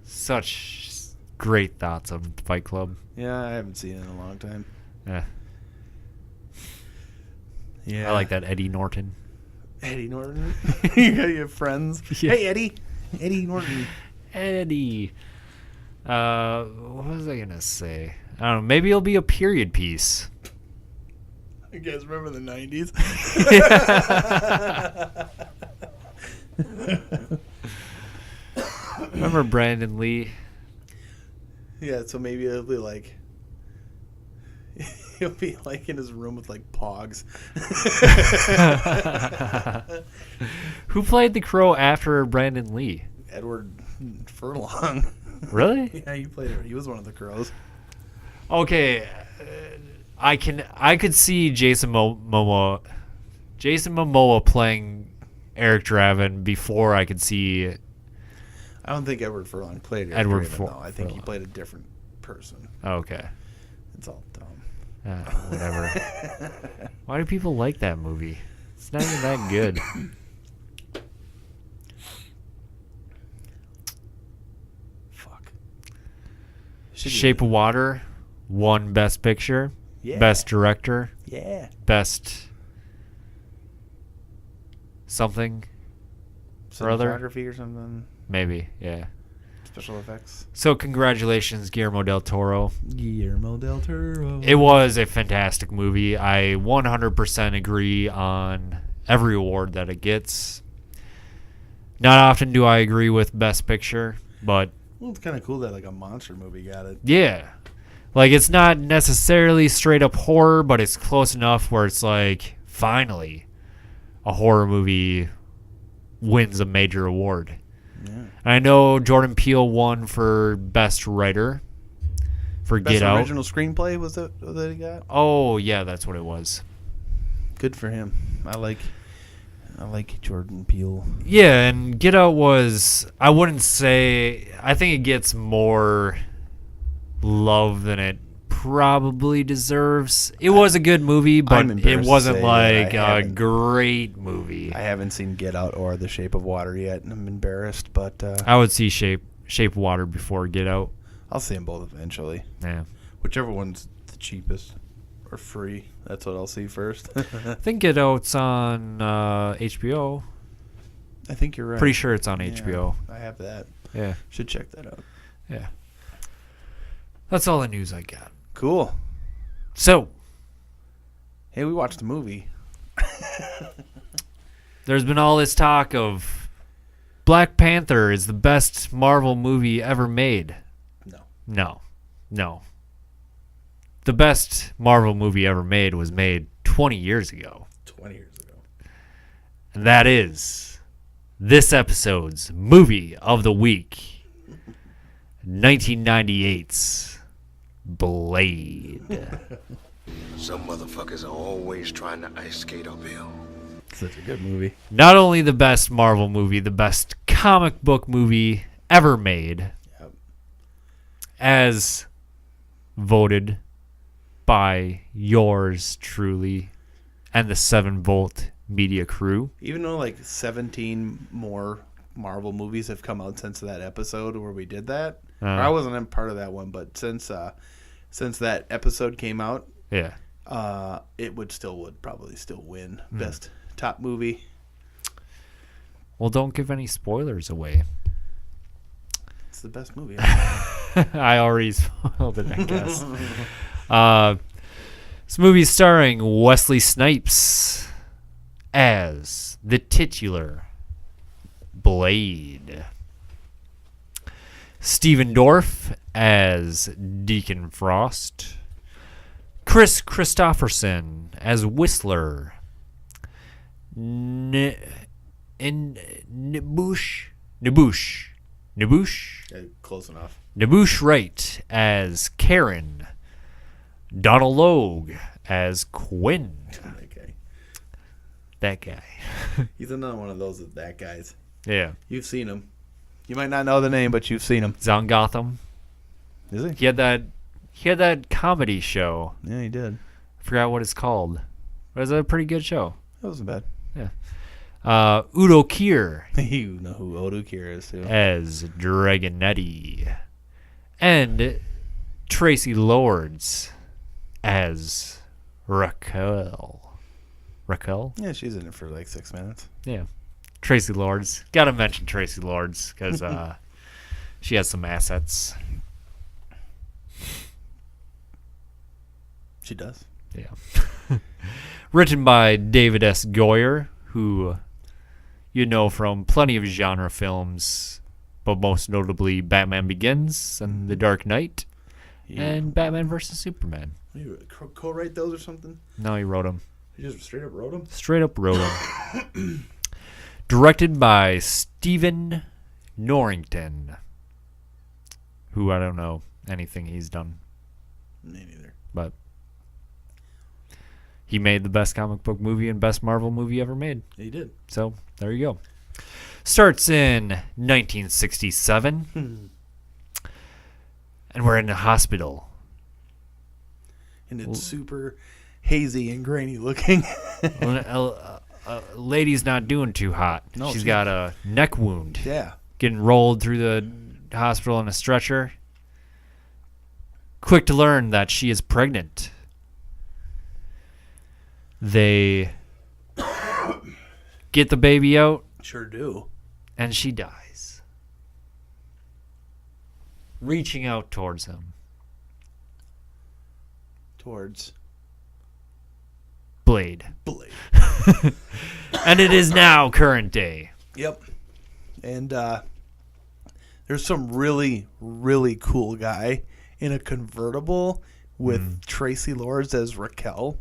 Speaker 2: such great thoughts on Fight Club.
Speaker 3: Yeah, I haven't seen it in a long time.
Speaker 2: Yeah. I like that Eddie Norton.
Speaker 3: Eddie Norton. You have friends. Yeah. Hey, Eddie Norton.
Speaker 2: Eddie. What was I gonna say? I don't know. Maybe it'll be a period piece.
Speaker 3: You guys remember the 90s?
Speaker 2: Remember Brandon Lee?
Speaker 3: Yeah, so maybe it'll be like he'll be like in his room with like pogs.
Speaker 2: Who played the Crow after Brandon Lee?
Speaker 3: Edward Furlong.
Speaker 2: Really?
Speaker 3: Yeah, he played it. He was one of the Crows.
Speaker 2: Okay, I could see Jason Momoa playing Eric Draven before I could see.
Speaker 3: I don't think Edward Furlong played Edward Furlong. I think he played a different person.
Speaker 2: Okay.
Speaker 3: It's all dumb.
Speaker 2: Whatever. Why do people like that movie? It's not even that good.
Speaker 3: Fuck.
Speaker 2: Shape of Water won Best Picture, Best Director, Best something or other.
Speaker 3: Cinematography or something.
Speaker 2: Maybe, yeah.
Speaker 3: Special effects.
Speaker 2: So congratulations, Guillermo del Toro.
Speaker 1: It
Speaker 2: was a fantastic movie. I 100% agree on every award that it gets. Not often do I agree with Best Picture, but...
Speaker 3: Well, it's kind of cool that like a monster movie got it.
Speaker 2: Yeah. Like, it's not necessarily straight up horror, but it's close enough where it's like, finally, a horror movie wins a major award. Yeah. I know Jordan Peele won for Best Writer for Get Out.
Speaker 3: Best Original Screenplay was that he got?
Speaker 2: Oh, yeah, that's what it was.
Speaker 3: Good for him. I like Jordan Peele.
Speaker 2: Yeah, and Get Out was, I wouldn't say, I think it gets more love than it probably deserves. It was a good movie, but it wasn't like a great movie.
Speaker 3: I haven't seen Get Out or The Shape of Water yet, and I'm embarrassed, but
Speaker 2: I would see Shape of Water before Get Out.
Speaker 3: I'll see them both eventually.
Speaker 2: Yeah.
Speaker 3: Whichever one's the cheapest or free, that's what I'll see first.
Speaker 2: I think Get Out's on HBO.
Speaker 3: I think you're right.
Speaker 2: Pretty sure it's on HBO.
Speaker 3: I have that.
Speaker 2: Yeah.
Speaker 3: Should check that out.
Speaker 2: Yeah. That's all the news I got.
Speaker 3: Cool.
Speaker 2: So,
Speaker 3: hey, we watched the movie.
Speaker 2: There's been all this talk of Black Panther is the best Marvel movie ever made. No. The best Marvel movie ever made was made 20 years ago.
Speaker 3: 20 years ago.
Speaker 2: And that is this episode's movie of the week. 1998's Blade.
Speaker 4: Some motherfuckers are always trying to ice skate uphill.
Speaker 3: Such a good movie.
Speaker 2: Not only the best Marvel movie, the best comic book movie ever made.
Speaker 3: Yep.
Speaker 2: As voted by yours truly and the 7-Volt media crew.
Speaker 3: Even though like 17 more Marvel movies have come out since that episode where we did that. I wasn't a part of that one, but since that episode came out,
Speaker 2: yeah,
Speaker 3: it would probably still win best top movie.
Speaker 2: Well, don't give any spoilers away.
Speaker 3: It's the best movie.
Speaker 2: I already spoiled it, I guess. This movie starring Wesley Snipes as the titular Blade, Stephen Dorff as Deacon Frost, Chris Christopherson as Whistler, Nabush.
Speaker 3: Close enough.
Speaker 2: Nabush Wright as Karen, Donald Logue as Quinn. That guy.
Speaker 3: He's another one of those that guys.
Speaker 2: Yeah.
Speaker 3: You've seen him. You might not know the name, but you've seen him.
Speaker 2: He's on Gotham.
Speaker 3: Is he?
Speaker 2: He had that comedy show.
Speaker 3: Yeah, he did.
Speaker 2: I forgot what it's called. But it was a pretty good show.
Speaker 3: That wasn't bad.
Speaker 2: Yeah. Udo Kier
Speaker 3: You know who Udo Kier is, too.
Speaker 2: as Dragonetti. And Tracy Lords as Raquel. Raquel?
Speaker 3: Yeah, she's in it for like 6 minutes.
Speaker 2: Yeah. Tracy Lords. Got to mention Tracy Lords because she has some assets.
Speaker 3: She does.
Speaker 2: Yeah. Written by David S. Goyer, who you know from plenty of genre films, but most notably Batman Begins and The Dark Knight and Batman vs. Superman.
Speaker 3: You co-write those or something?
Speaker 2: No, he wrote them.
Speaker 3: You just straight up wrote them?
Speaker 2: Straight up wrote them. Directed by Stephen Norrington, who I don't know anything he's done.
Speaker 3: Me neither.
Speaker 2: But he made the best comic book movie and best Marvel movie ever made.
Speaker 3: He did.
Speaker 2: So there you go. Starts in 1967. And we're in a hospital.
Speaker 3: And it's super hazy and grainy looking.
Speaker 2: Lady's not doing too hot.
Speaker 3: No,
Speaker 2: she's got a neck wound.
Speaker 3: Yeah.
Speaker 2: Getting rolled through the hospital in a stretcher. Quick to learn that she is pregnant. They get the baby out.
Speaker 3: Sure do.
Speaker 2: And she dies. Reaching out towards him.
Speaker 3: Towards
Speaker 2: Blade.
Speaker 3: Blade.
Speaker 2: And it is now current day.
Speaker 3: Yep. And there's some really, really cool guy in a convertible with Tracy Lords as Raquel.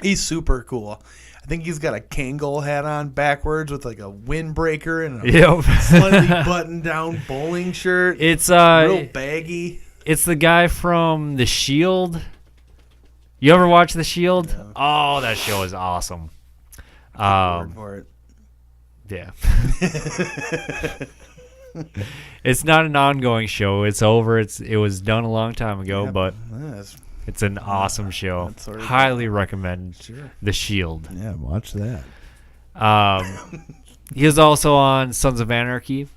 Speaker 3: He's super cool. I think he's got a Kangol hat on backwards with like a windbreaker and a slightly buttoned down bowling shirt.
Speaker 2: It's
Speaker 3: real baggy.
Speaker 2: It's the guy from The Shield. You ever watch The Shield?
Speaker 3: No.
Speaker 2: Oh, that show is awesome.
Speaker 3: Word for it.
Speaker 2: Yeah. It's not an ongoing show. It's over. It was done a long time ago,
Speaker 3: Yep.
Speaker 2: but
Speaker 3: That's-
Speaker 2: it's an awesome show.
Speaker 3: That's sort of-
Speaker 2: Highly recommend
Speaker 3: Sure.
Speaker 2: The Shield.
Speaker 1: Yeah, watch that.
Speaker 2: He is also on Sons of Anarchy.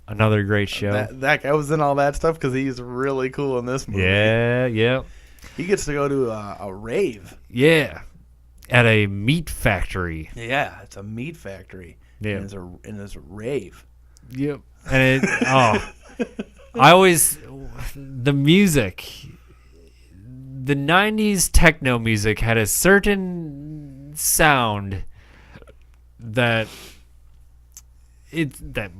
Speaker 2: Another great show.
Speaker 3: That guy was in all that stuff because he's really cool in this movie.
Speaker 2: Yeah.
Speaker 3: He gets to go to a rave.
Speaker 2: Yeah. At a meat factory.
Speaker 3: Yeah, it's a meat factory.
Speaker 2: Yeah.
Speaker 3: And it's a rave.
Speaker 2: Yep. And the music, the 90s techno music had a certain sound that
Speaker 3: Yep, there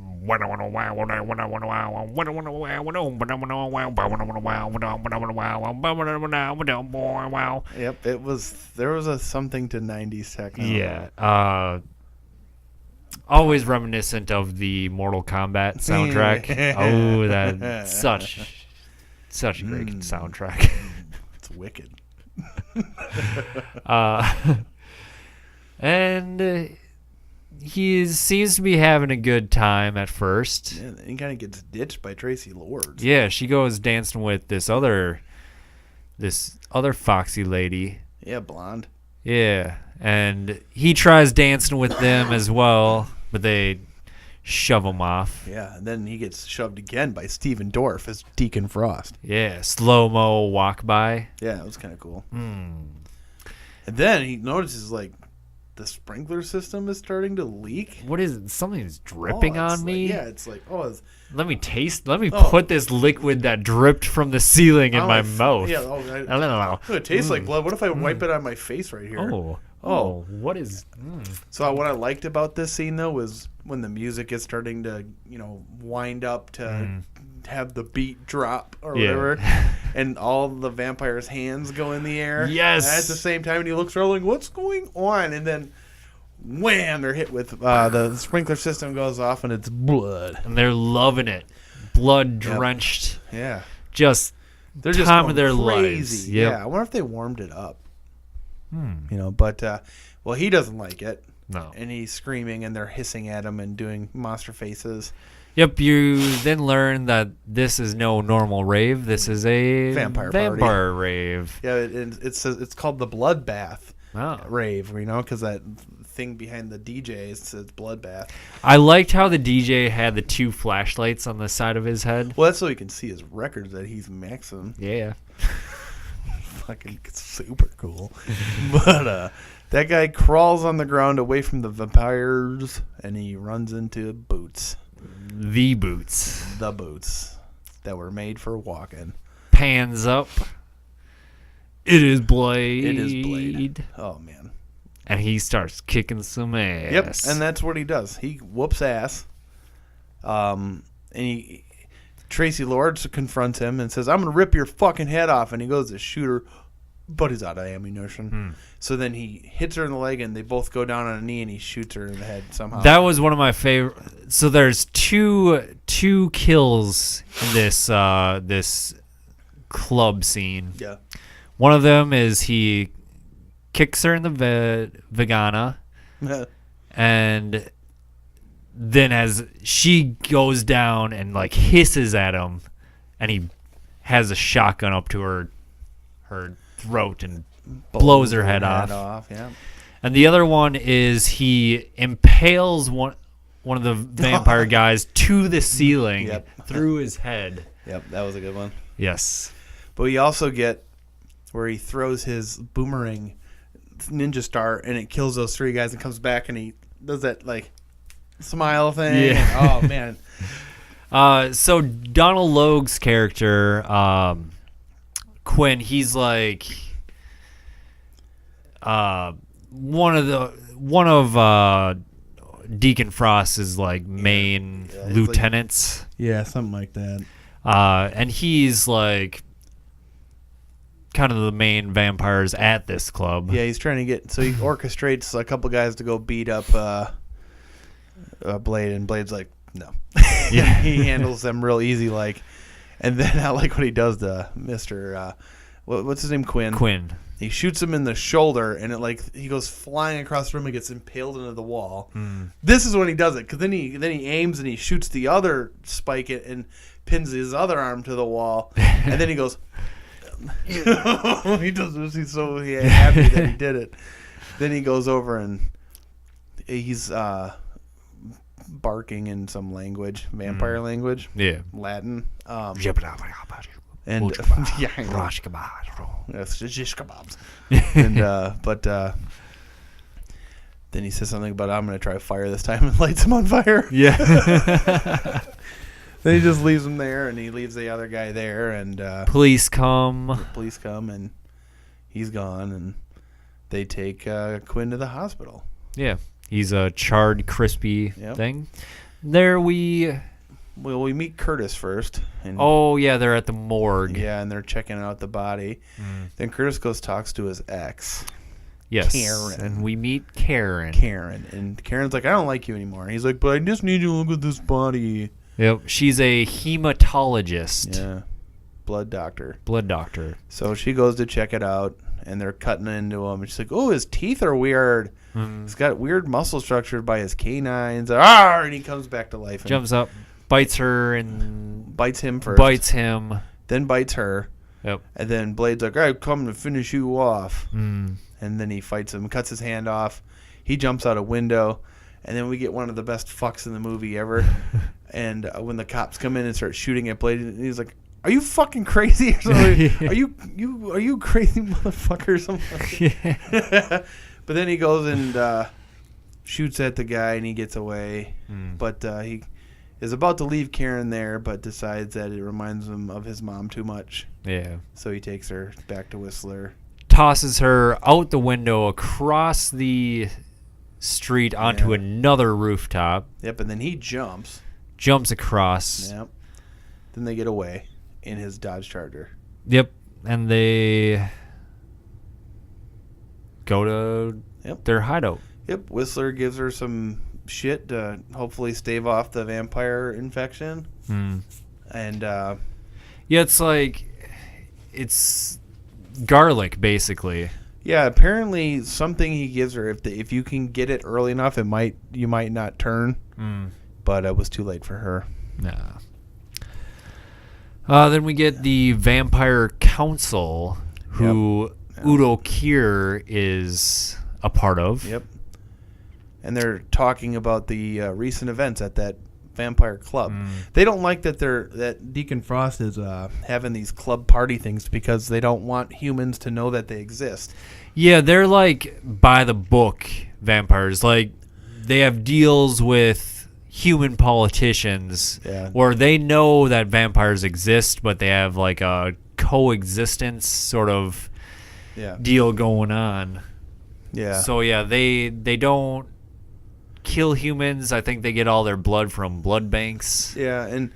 Speaker 3: was something to 90s techno.
Speaker 2: yeah. Always reminiscent of the Mortal Kombat soundtrack. Oh, that's such a great soundtrack.
Speaker 3: It's wicked.
Speaker 2: And he seems to be having a good time at first.
Speaker 3: Yeah, he kind of gets ditched by Tracy Lords.
Speaker 2: Yeah, she goes dancing with this other foxy lady.
Speaker 3: Yeah, blonde.
Speaker 2: Yeah, and he tries dancing with them as well, but they shove him off.
Speaker 3: Yeah, and then he gets shoved again by Steven Dorff as Deacon Frost.
Speaker 2: Yeah, slow-mo walk by.
Speaker 3: Yeah, it was kind of cool. And then he notices, like, the sprinkler system is starting to leak.
Speaker 2: What is it? Something's dripping on me?
Speaker 3: It's like,
Speaker 2: Let me put this liquid that dripped from the ceiling in my mouth.
Speaker 3: Yeah, it tastes like blood. What if I wipe it on my face right here?
Speaker 2: Oh, what is...
Speaker 3: So what I liked about this scene, though, was when the music is starting to, wind up to have the beat drop or whatever, and all the vampire's hands go in the air.
Speaker 2: Yes.
Speaker 3: At the same time, and he looks around like, what's going on? And then, wham, they're hit with, the sprinkler system goes off, and it's blood.
Speaker 2: And they're loving it. Blood-drenched.
Speaker 3: Yep. Yeah.
Speaker 2: They're just time of their lives.
Speaker 3: Yep. Yeah, I wonder if they warmed it up. But he doesn't like it.
Speaker 2: No.
Speaker 3: And he's screaming, and they're hissing at him and doing monster faces.
Speaker 2: Yep, you then learn that this is no normal rave. This is a vampire rave.
Speaker 3: Yeah, it's called the Bloodbath
Speaker 2: Oh.
Speaker 3: rave, because that thing behind the DJ says Bloodbath.
Speaker 2: I liked how the DJ had the two flashlights on the side of his head.
Speaker 3: Well, that's so he can see his records that he's maxing.
Speaker 2: Yeah.
Speaker 3: Fucking super cool. But that guy crawls on the ground away from the vampires, and he runs into Boots.
Speaker 2: The boots.
Speaker 3: The boots that were made for walking.
Speaker 2: Pans up. It is Blade.
Speaker 3: It is Blade. Oh, man.
Speaker 2: And he starts kicking some ass.
Speaker 3: Yep, and that's what he does. He whoops ass. And Tracy Lords confronts him and says, I'm going to rip your fucking head off. And he goes to shoot her, but he's out of ammunition. So then he hits her in the leg, and they both go down on a knee, and he shoots her in the head somehow.
Speaker 2: That was one of my favorite. So there's two kills in this club scene.
Speaker 3: Yeah.
Speaker 2: One of them is he kicks her in the vagina, and then as she goes down and like hisses at him, and he has a shotgun up to her throat and blows her head off.
Speaker 3: Yeah.
Speaker 2: And the other one is he impales one of the vampire guys to the ceiling through his head.
Speaker 3: Yep, that was a good one.
Speaker 2: Yes.
Speaker 3: But we also get where he throws his boomerang ninja star, and it kills those three guys, and comes back, and he does that like smile thing.
Speaker 2: Yeah.
Speaker 3: Oh man.
Speaker 2: So Donald Logue's character, Quinn, he's like one of Deacon Frost's like main lieutenants.
Speaker 1: Yeah, something like that.
Speaker 2: And he's like kind of the main vampires at this club.
Speaker 3: Yeah, he's trying to get, so he orchestrates a couple guys to go beat up Blade, and Blade's like, no.
Speaker 2: Yeah.
Speaker 3: He handles them real easy, like. And then I like what he does to Mr. what's his name? Quinn. He shoots him in the shoulder, and he goes flying across the room and gets impaled into the wall. This is when he does it, because then he aims and he shoots the other spike and pins his other arm to the wall, and then he goes. He does this. He's so happy that he did it. Then he goes over and he's barking in some language, vampire language, Latin. And then he says something about I'm going to try fire this time and lights him on fire. Yeah. Then he just leaves him there, and he leaves the other guy there, and
Speaker 2: police come.
Speaker 3: The police come, and he's gone, and they take Quinn to the hospital.
Speaker 2: Yeah, he's a charred, crispy thing. There we
Speaker 3: meet Curtis first. And
Speaker 2: they're at the morgue.
Speaker 3: Yeah, and they're checking out the body. Then Curtis talks to his ex.
Speaker 2: Yes,
Speaker 3: Karen.
Speaker 2: And we meet Karen.
Speaker 3: And Karen's like, I don't like you anymore. And he's like, but I just need you to look at this body.
Speaker 2: Yep, she's a hematologist.
Speaker 3: Yeah, blood doctor.
Speaker 2: So
Speaker 3: she goes to check it out, and they're cutting into him. And she's like, oh, his teeth are weird. He's got weird muscle structure by his canines. And he comes back to life.
Speaker 2: Jumps up, bites her, and...
Speaker 3: Bites him first.
Speaker 2: Bites him.
Speaker 3: Then bites her.
Speaker 2: Yep.
Speaker 3: And then Blade's like, I've come to finish you off. And then he fights him, cuts his hand off. He jumps out a window. And then we get one of the best fucks in the movie ever. And when the cops come in and start shooting at Blade, he's like, "Are you fucking crazy? Or something? Are you crazy motherfucker?" Or something. But then he goes and shoots at the guy, and he gets away. But he is about to leave Karen there, but decides that it reminds him of his mom too much.
Speaker 2: Yeah.
Speaker 3: So he takes her back to Whistler.
Speaker 2: Tosses her out the window across the street onto another rooftop.
Speaker 3: Yep, and then he jumps
Speaker 2: across.
Speaker 3: Yep. Then they get away in his Dodge Charger.
Speaker 2: Yep, and they go to their hideout.
Speaker 3: Yep, Whistler gives her some shit to hopefully stave off the vampire infection. And
Speaker 2: it's garlic basically.
Speaker 3: Yeah, apparently something he gives her, if you can get it early enough, you might not turn. But it was too late for her.
Speaker 2: Nah. Then we get the Vampire Council, who Udo Kier is a part of.
Speaker 3: Yep. And they're talking about the recent events at that vampire club. They don't like that Deacon Frost is having these club party things because they don't want humans to know that they exist.
Speaker 2: Yeah, they're like by the book vampires. Like they have deals with human politicians where they know that vampires exist, but they have like a coexistence sort of deal going on.
Speaker 3: Yeah.
Speaker 2: So they don't kill humans. I think they get all their blood from blood banks.
Speaker 3: Yeah, and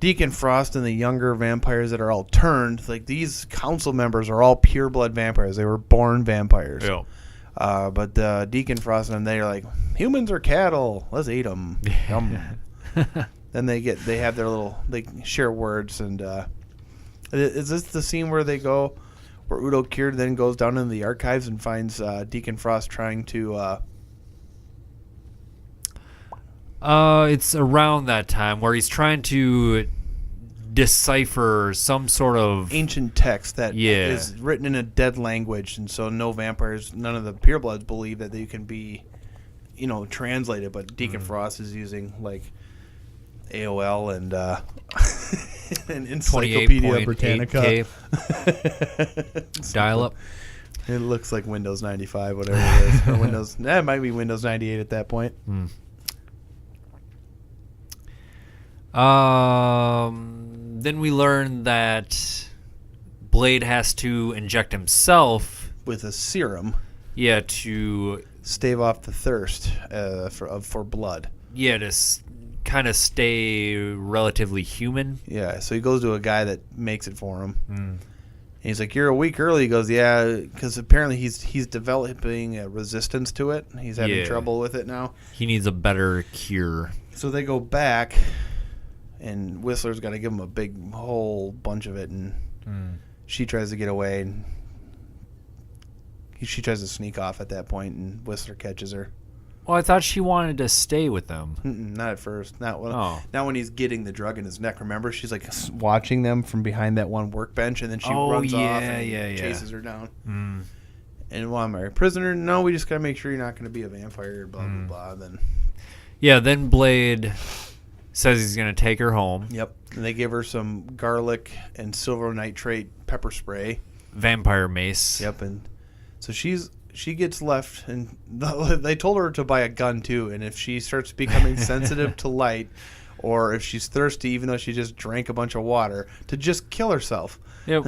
Speaker 3: Deacon Frost and the younger vampires that are all turned, like these council members are all pure blood vampires. They were born vampires.
Speaker 2: Yeah.
Speaker 3: But Deacon Frost and they are like, humans are cattle. Let's eat them. Then they have their they share words. And is this the scene where Udo Kier then goes down into the archives and finds Deacon Frost trying to...
Speaker 2: It's around that time where he's trying to decipher some sort of
Speaker 3: ancient text that is written in a dead language, and so none of the purebloods believe that they can be, translated. But Deacon Frost is using like AOL and and Encyclopedia Britannica
Speaker 2: dial up.
Speaker 3: It looks like Windows 95, whatever it is, or Windows. It might be Windows 98 at that point.
Speaker 2: Then we learn that Blade has to inject himself
Speaker 3: with a serum.
Speaker 2: Yeah, to
Speaker 3: stave off the thirst for blood.
Speaker 2: Yeah, to kind of stay relatively human.
Speaker 3: Yeah, so he goes to a guy that makes it for him. And he's like, "You're a week early." He goes, "Yeah," because apparently he's developing a resistance to it. He's having trouble with it now.
Speaker 2: He needs a better cure.
Speaker 3: So they go back, and Whistler's got to give him a big whole bunch of it, and she tries to get away, and she tries to sneak off at that point, and Whistler catches her.
Speaker 2: Well, I thought she wanted to stay with them.
Speaker 3: Not at first. Not when he's getting the drug in his neck. Remember, she's like watching them from behind that one workbench, and then she runs off and chases her down.
Speaker 2: Mm.
Speaker 3: And I'm a prisoner. No, we just gotta make sure you're not gonna be a vampire. Blah blah blah. Then
Speaker 2: then Blade says he's gonna take her home.
Speaker 3: Yep. And they give her some garlic and silver nitrate pepper spray.
Speaker 2: Vampire mace.
Speaker 3: Yep. And so she gets left, and they told her to buy a gun too. And if she starts becoming sensitive to light, or if she's thirsty, even though she just drank a bunch of water, to just kill herself.
Speaker 2: Yep.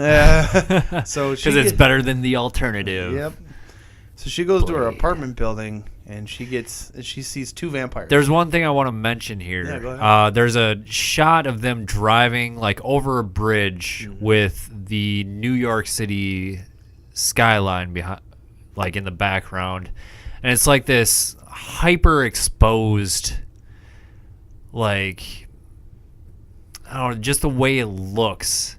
Speaker 3: So
Speaker 2: because it's better than the alternative.
Speaker 3: Yep. So she goes to her apartment building, and she sees 2 vampires.
Speaker 2: There's one thing I want to mention here.
Speaker 3: Yeah, go ahead.
Speaker 2: There's a shot of them driving like over a bridge with the New York City skyline behind, like in the background, and it's like this hyper exposed, like, I don't know, just the way it looks.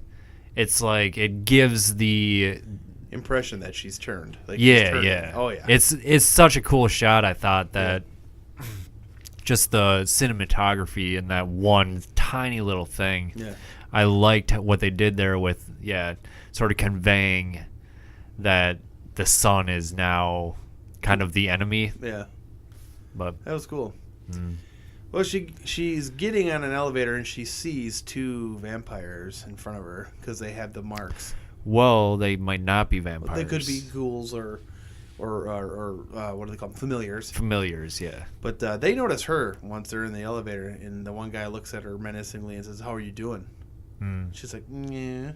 Speaker 2: It's like it gives the
Speaker 3: impression that she's turned. Like
Speaker 2: yeah.
Speaker 3: Oh yeah.
Speaker 2: It's such a cool shot. I thought that just the cinematography in that one tiny little thing.
Speaker 3: Yeah.
Speaker 2: I liked what they did there with sort of conveying that the sun is now kind of the enemy.
Speaker 3: Yeah.
Speaker 2: But
Speaker 3: that was cool. Well, she's getting on an elevator, and she sees 2 vampires in front of her because they have the marks.
Speaker 2: Well, they might not be vampires.
Speaker 3: They could be ghouls or what do they call them? Familiars.
Speaker 2: Familiars, yeah.
Speaker 3: But they notice her once they're in the elevator, and the one guy looks at her menacingly and says, "How are you doing?" She's like, "Yeah."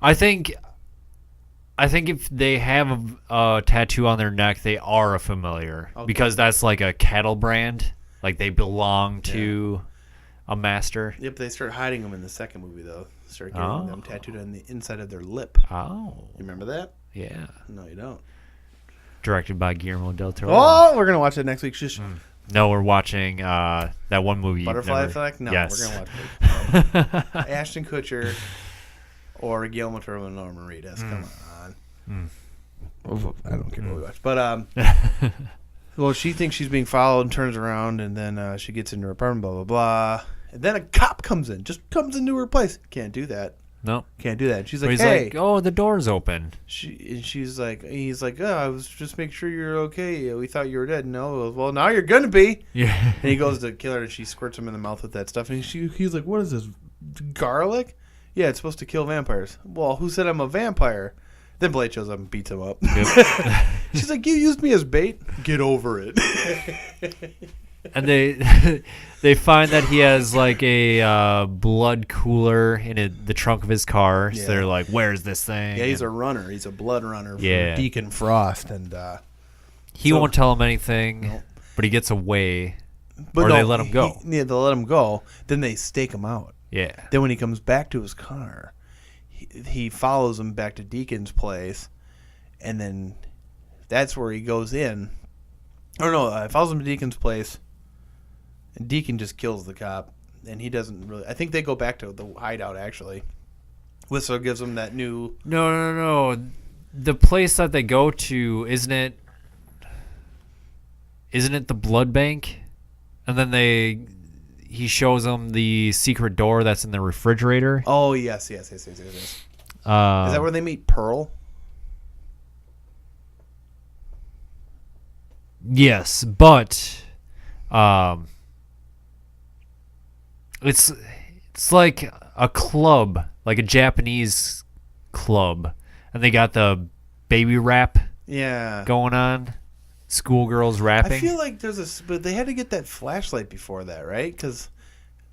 Speaker 2: I think if they have a tattoo on their neck, they are a familiar because that's like a cattle brand. Like they belong to a master.
Speaker 3: Yep, they start hiding them in the second movie, though. Start getting them tattooed on the inside of their lip.
Speaker 2: Oh.
Speaker 3: You remember that?
Speaker 2: Yeah.
Speaker 3: No, you don't.
Speaker 2: Directed by Guillermo del Toro.
Speaker 3: Oh, we're going to watch it next week. Shush.
Speaker 2: No, we're watching that one movie.
Speaker 3: Butterfly Effect? No,
Speaker 2: yes.
Speaker 3: We're going to watch it. Ashton Kutcher or Guillermo del Toro and Norman Reedus. Come on. I don't care what we watch. But, well, she thinks she's being followed and turns around, and then she gets into her apartment, blah, blah, blah. And then a cop comes into her place. Can't do that.
Speaker 2: No.
Speaker 3: Can't do that. And she's like,
Speaker 2: he's
Speaker 3: hey.
Speaker 2: like, oh, the door's open.
Speaker 3: He's like, oh, I was just making sure you're okay. We thought you were dead. No. Well, now you're going to be.
Speaker 2: Yeah.
Speaker 3: And he goes to kill her, and she squirts him in the mouth with that stuff. And he's like, what is this, garlic? Yeah, it's supposed to kill vampires. Well, who said I'm a vampire? Then Blade shows up and beats him up. Yep. She's like, you used me as bait? Get over it.
Speaker 2: And they find that he has like a blood cooler in the trunk of his car. So they're like, where's this thing?
Speaker 3: Yeah, he's a runner. He's a blood runner from
Speaker 2: Deacon
Speaker 3: Frost. And
Speaker 2: he won't tell him anything, but he gets away. Or they let him go.
Speaker 3: They let him go. Then they stake him out.
Speaker 2: Yeah.
Speaker 3: Then when he comes back to his car, he follows him back to Deacon's place, and then that's where he goes in. Or no, follows him to Deacon's place, and Deacon just kills the cop, and he doesn't really. I think they go back to the hideout actually. Whistler gives him that new.
Speaker 2: No. The place that they go to isn't it the blood bank? And then he shows them the secret door that's in the refrigerator.
Speaker 3: Oh, yes. Is that where they meet Pearl?
Speaker 2: Yes, but it's like a club, like a Japanese club, and they got the baby rap going on. Schoolgirls rapping.
Speaker 3: I feel like but they had to get that flashlight before that, right? Because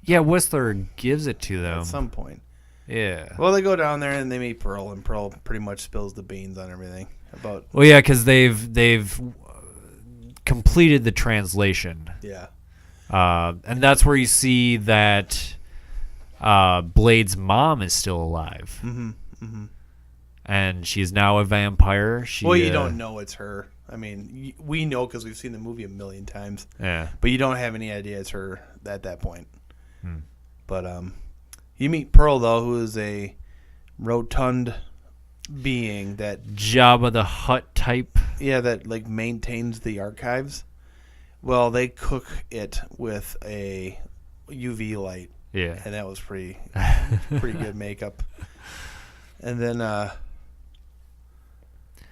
Speaker 2: Whistler gives it to them
Speaker 3: at some point.
Speaker 2: Yeah.
Speaker 3: Well, they go down there and they meet Pearl, and Pearl pretty much spills the beans on everything about.
Speaker 2: Well, yeah, because they've completed the translation.
Speaker 3: Yeah.
Speaker 2: And that's where you see that Blade's mom is still alive.
Speaker 3: Mm-hmm.
Speaker 2: And she's now a vampire.
Speaker 3: Well, you don't know it's her. I mean, we know because we've seen the movie a million times.
Speaker 2: Yeah.
Speaker 3: But you don't have any idea it's her at that point. But you meet Pearl, though, who is a rotund being that
Speaker 2: Jabba the Hutt type.
Speaker 3: Yeah, that like maintains the archives. Well, they cook it with a UV light.
Speaker 2: Yeah.
Speaker 3: And that was pretty good makeup. And then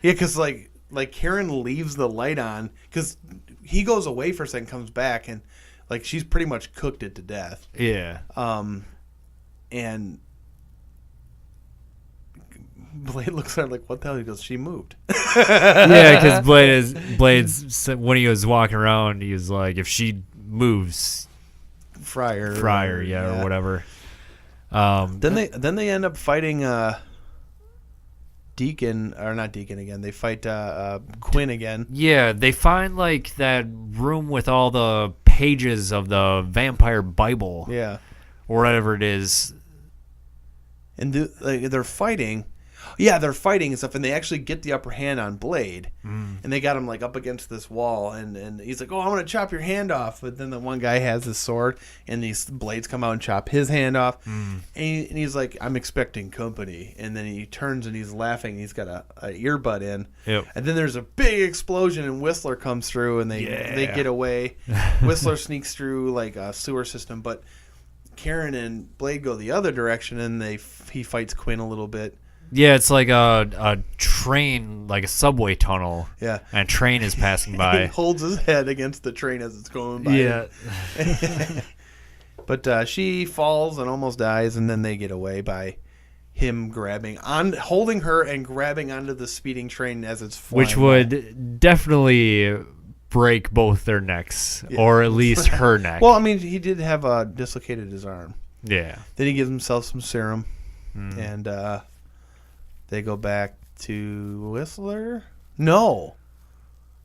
Speaker 3: because like Karen leaves the light on because he goes away for a second, comes back, and like she's pretty much cooked it to death.
Speaker 2: Yeah.
Speaker 3: And Blade looks at her like, what the hell? He goes, she moved.
Speaker 2: Yeah, because Blade's when he was walking around, he was like, if she moves,
Speaker 3: Fryer,
Speaker 2: or whatever.
Speaker 3: Then they end up fighting Deacon, or not Deacon again. They fight Quinn again.
Speaker 2: Yeah, they find like that room with all the pages of the vampire Bible.
Speaker 3: Yeah,
Speaker 2: or whatever it is.
Speaker 3: And they're fighting. Yeah, they're fighting and stuff, and they actually get the upper hand on Blade, and they got him like up against this wall, and he's like, "Oh, I'm gonna chop your hand off," but then the one guy has his sword, and these blades come out and chop his hand off, and he's like, "I'm expecting company," and then he turns and he's laughing, and he's got a earbud in, and then there's a big explosion, and Whistler comes through, and they get away. Whistler sneaks through like a sewer system, but Karen and Blade go the other direction, and he fights Quinn a little bit.
Speaker 2: Yeah, it's like a train, like a subway tunnel.
Speaker 3: Yeah.
Speaker 2: And a train is passing by.
Speaker 3: He holds his head against the train as it's going by.
Speaker 2: Yeah.
Speaker 3: But she falls and almost dies, and then they get away by him holding her and grabbing onto the speeding train as it's flying.
Speaker 2: Which would definitely break both their necks, or at least her neck.
Speaker 3: Well, I mean, he did have dislocated his arm.
Speaker 2: Yeah.
Speaker 3: Then he gives himself some serum, and they go back to Whistler. No,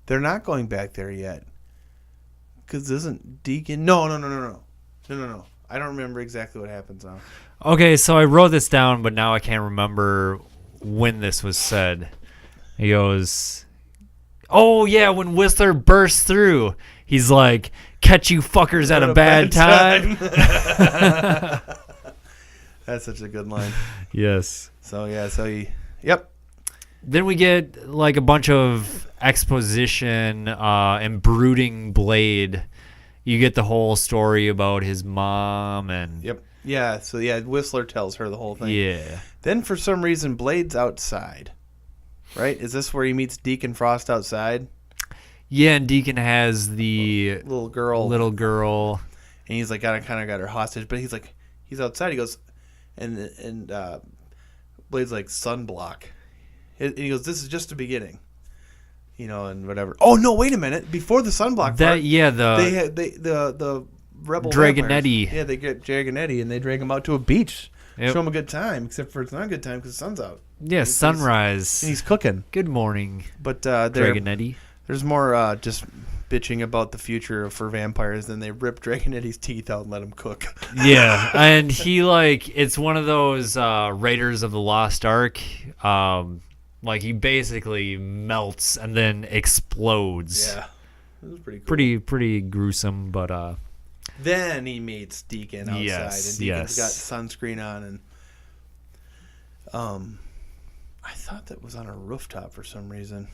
Speaker 3: they're not going back there yet. Because isn't Deacon? No. I don't remember exactly what happens now.
Speaker 2: Okay, so I wrote this down, but now I can't remember when this was said. He goes, "Oh yeah, when Whistler bursts through, he's like, catch you fuckers at a bad time."
Speaker 3: That's such a good line.
Speaker 2: Yes.
Speaker 3: Yep.
Speaker 2: Then we get like a bunch of exposition and brooding Blade. You get the whole story about his mom and...
Speaker 3: Yep. Yeah, so Whistler tells her the whole thing.
Speaker 2: Yeah.
Speaker 3: Then for some reason, Blade's outside. Right? Is this where he meets Deacon Frost outside?
Speaker 2: Yeah, and Deacon has the...
Speaker 3: Little girl. And he's like, kind of got her hostage, but he's like, he's outside. He goes, and Blade's like, sunblock. And he goes, this is just the beginning. And whatever. Oh, no, wait a minute. Before the sunblock part, the rebel
Speaker 2: Dragonetti.
Speaker 3: Yeah, they get Dragonetti, and they drag him out to a beach.
Speaker 2: Yep.
Speaker 3: Show him a good time, except for it's not a good time because the sun's out.
Speaker 2: Yeah, sunrise.
Speaker 3: And he's cooking.
Speaker 2: Good morning,
Speaker 3: But
Speaker 2: Dragonetti.
Speaker 3: There's more just bitching about the future for vampires than they rip Dragonetti's teeth out and let him cook.
Speaker 2: Yeah, and he it's one of those Raiders of the Lost Ark. Like he basically melts and then explodes.
Speaker 3: Yeah, it was pretty cool.
Speaker 2: Pretty gruesome, but
Speaker 3: then he meets Deacon outside,
Speaker 2: yes,
Speaker 3: and Deacon's got sunscreen on, and I thought that was on a rooftop for some reason.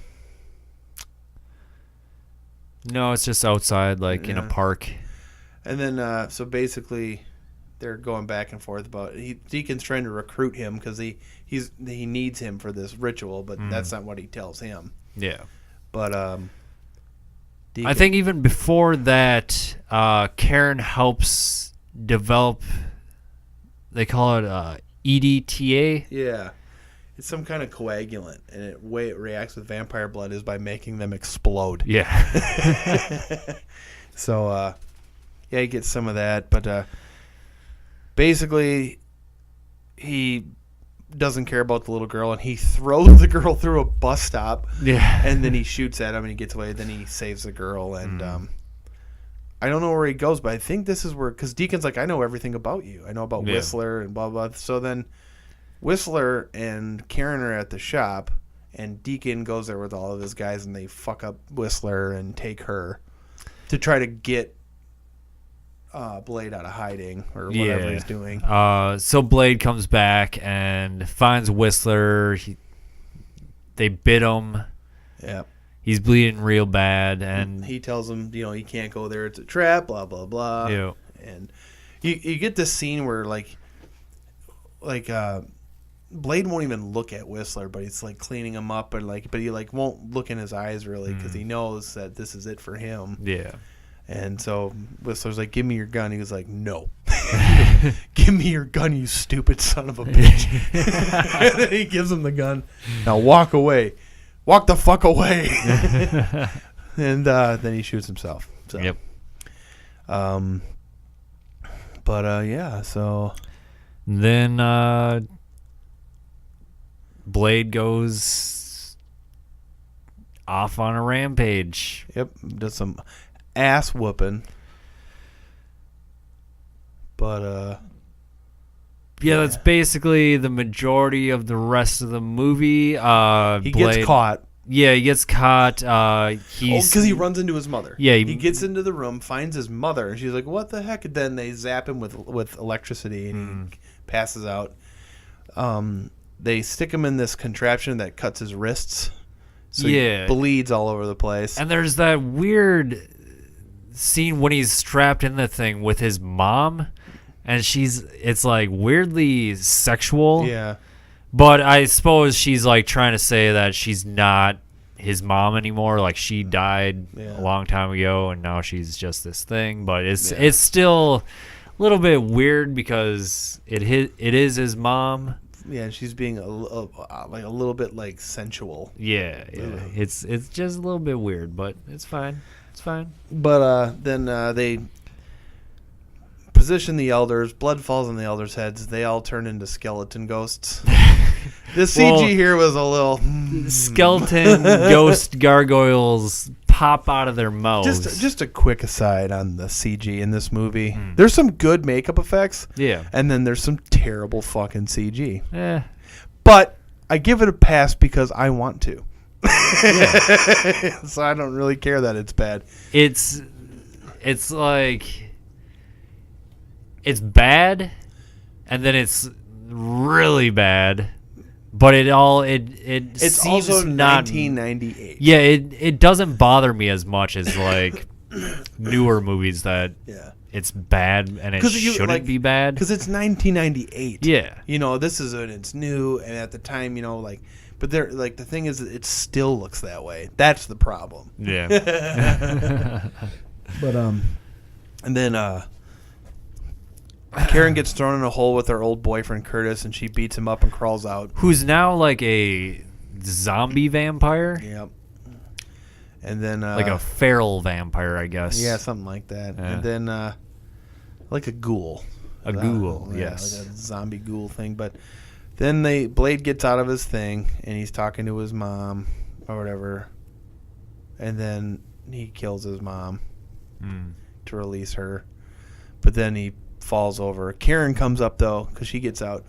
Speaker 2: No, it's just outside, in a park.
Speaker 3: And then, so basically, they're going back and forth about Deacon's trying to recruit him because he needs him for this ritual, but that's not what he tells him.
Speaker 2: Yeah,
Speaker 3: but
Speaker 2: Deacon, I think even before that, Karen helps develop. They call it EDTA.
Speaker 3: Yeah. It's some kind of coagulant, and the way it reacts with vampire blood is by making them explode.
Speaker 2: Yeah.
Speaker 3: So, he gets some of that, but basically, he doesn't care about the little girl, and he throws the girl through a bus stop.
Speaker 2: Yeah.
Speaker 3: And then he shoots at him, and he gets away. Then he saves the girl, and I don't know where he goes, but I think this is where, because Deacon's like, I know everything about you. I know about Whistler and blah, blah. So then Whistler and Karen are at the shop, and Deacon goes there with all of his guys, and they fuck up Whistler and take her to try to get Blade out of hiding or whatever he's doing.
Speaker 2: So Blade comes back and finds Whistler. they bit him.
Speaker 3: Yeah.
Speaker 2: He's bleeding real bad, and
Speaker 3: he tells him, he can't go there. It's a trap. Blah blah blah.
Speaker 2: Yeah.
Speaker 3: And you get this scene where like Blade won't even look at Whistler, but he's like cleaning him up, but he like won't look in his eyes really because he knows that this is it for him.
Speaker 2: Yeah.
Speaker 3: And so Whistler's like, "Give me your gun." He was like, "No." "Give me your gun, you stupid son of a bitch." And then he gives him the gun. "Now walk away. Walk the fuck away." And then he shoots himself. So.
Speaker 2: Yep.
Speaker 3: But yeah, so
Speaker 2: then Blade goes off on a rampage.
Speaker 3: Yep, does some ass whooping. But
Speaker 2: yeah, that's basically the majority of the rest of the movie.
Speaker 3: He gets caught.
Speaker 2: Yeah, he gets caught.
Speaker 3: Because he runs into his mother.
Speaker 2: Yeah,
Speaker 3: he gets into the room, finds his mother, and she's like, "What the heck?" And then they zap him with electricity, and he passes out. They stick him in this contraption that cuts his wrists, so he bleeds all over the place.
Speaker 2: And there's that weird scene when he's strapped in the thing with his mom, and it's like weirdly sexual.
Speaker 3: Yeah.
Speaker 2: But I suppose she's like trying to say that she's not his mom anymore. Like she died a long time ago, and now she's just this thing. But it's still a little bit weird because it is his mom.
Speaker 3: Yeah, and she's being like a little bit like sensual.
Speaker 2: Yeah. It's just a little bit weird, but it's fine. It's fine.
Speaker 3: But then they position the elders. Blood falls on the elders' heads. They all turn into skeleton ghosts. The CG here was a little
Speaker 2: skeleton ghost gargoyles pop out of their mouths.
Speaker 3: Just a quick aside on the CG in this movie. There's some good makeup effects.
Speaker 2: Yeah.
Speaker 3: And then there's some terrible fucking CG.
Speaker 2: Yeah.
Speaker 3: But I give it a pass because I want to. So I don't really care that it's bad.
Speaker 2: It's like it's bad, and then it's really bad, but it's seems
Speaker 3: also
Speaker 2: not
Speaker 3: 1998.
Speaker 2: Yeah, it doesn't bother me as much as like newer movies that it's bad and it shouldn't be bad
Speaker 3: because it's 1998.
Speaker 2: Yeah,
Speaker 3: this is when it's new, and at the time, but they're like the thing is, it still looks that way. That's the problem.
Speaker 2: Yeah.
Speaker 3: But and then Karen gets thrown in a hole with her old boyfriend Curtis, and she beats him up and crawls out.
Speaker 2: Who's now like a zombie vampire?
Speaker 3: Yep. And then
Speaker 2: like a feral vampire, I guess.
Speaker 3: Yeah, something like that. Yeah. And then like a ghoul.
Speaker 2: A ghoul, yes.
Speaker 3: Like a zombie ghoul thing. But then Blade gets out of his thing, and he's talking to his mom or whatever. And then he kills his mom to release her. But then he falls over. Karen comes up, though, because she gets out.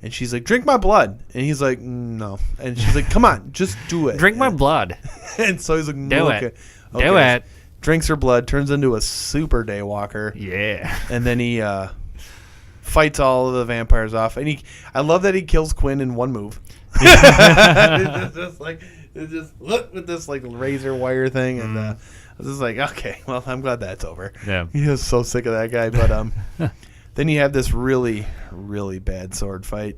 Speaker 3: And she's like, "Drink my blood." And he's like, "No." And she's like, "Come on, just do it.
Speaker 2: Drink my blood."
Speaker 3: And so he's like,
Speaker 2: "Do it. Do it."
Speaker 3: Drinks her blood, turns into a super daywalker.
Speaker 2: Yeah.
Speaker 3: And then he fights all of the vampires off. And I love that he kills Quinn in one move. It's just look with this like razor wire thing. And I was just like, okay, well, I'm glad that's over.
Speaker 2: Yeah.
Speaker 3: He was so sick of that guy. But then you have this really, really bad sword fight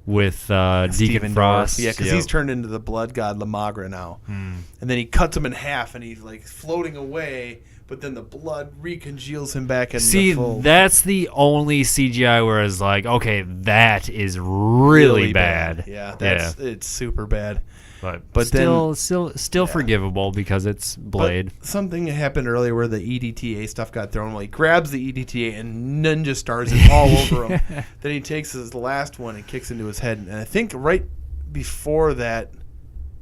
Speaker 2: with Deacon Frost.
Speaker 3: Yeah, because he's turned into the blood god Lamagra now. And then he cuts him in half, and he's like floating away, but then the blood recongeals him back in the fold.
Speaker 2: That's the only CGI where it's like, okay, that is really bad.
Speaker 3: Yeah, it's super bad.
Speaker 2: But still forgivable because it's Blade.
Speaker 3: But something happened earlier where the EDTA stuff got thrown. Well, he grabs the EDTA and ninja stars it all over him. Then he takes his last one and kicks into his head. And I think right before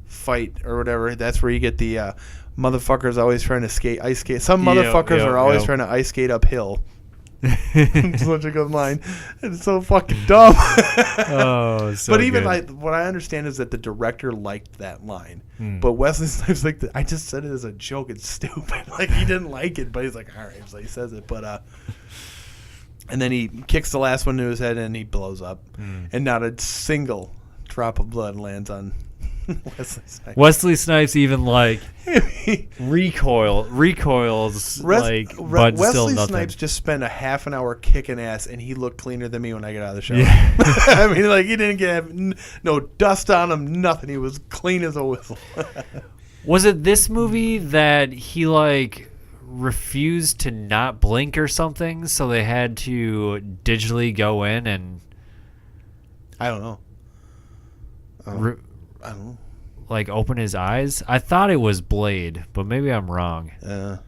Speaker 3: fight or whatever, that's where you get the motherfuckers always trying to ice skate. Some motherfuckers are always trying to ice skate uphill. It's such a good line. It's so fucking dumb.
Speaker 2: Oh, so
Speaker 3: but even
Speaker 2: good.
Speaker 3: what I understand is that the director liked that line. But Wesley Snipes like, I just said it as a joke. It's stupid. Like he didn't like it, but he's like, all right, so he says it. But and then he kicks the last one to his head and he blows up, and not a single drop of blood lands on
Speaker 2: Wesley Snipes even like recoils like, but
Speaker 3: Wesley
Speaker 2: still nothing.
Speaker 3: Snipes just spent a half an hour kicking ass, and he looked cleaner than me when I got out of the shower. Yeah. I mean, like he didn't get no dust on him, nothing. He was clean as a whistle.
Speaker 2: Was it this movie that he like refused to not blink or something, so they had to digitally go in and
Speaker 3: I don't know. I don't know.
Speaker 2: Like open his eyes? I thought it was Blade, but maybe I'm wrong.
Speaker 3: I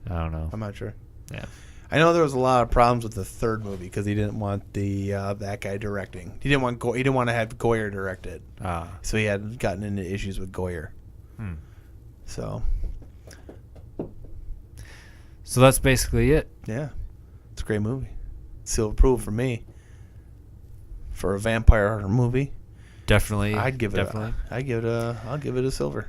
Speaker 2: don't know.
Speaker 3: I'm not sure.
Speaker 2: Yeah.
Speaker 3: I know there was a lot of problems with the third movie because he didn't want the that guy directing. He didn't want to have Goyer direct it. So he had gotten into issues with Goyer. So
Speaker 2: that's basically it.
Speaker 3: Yeah. It's a great movie. Seal of approval for me. For a vampire movie.
Speaker 2: Definitely.
Speaker 3: I'll give it a silver.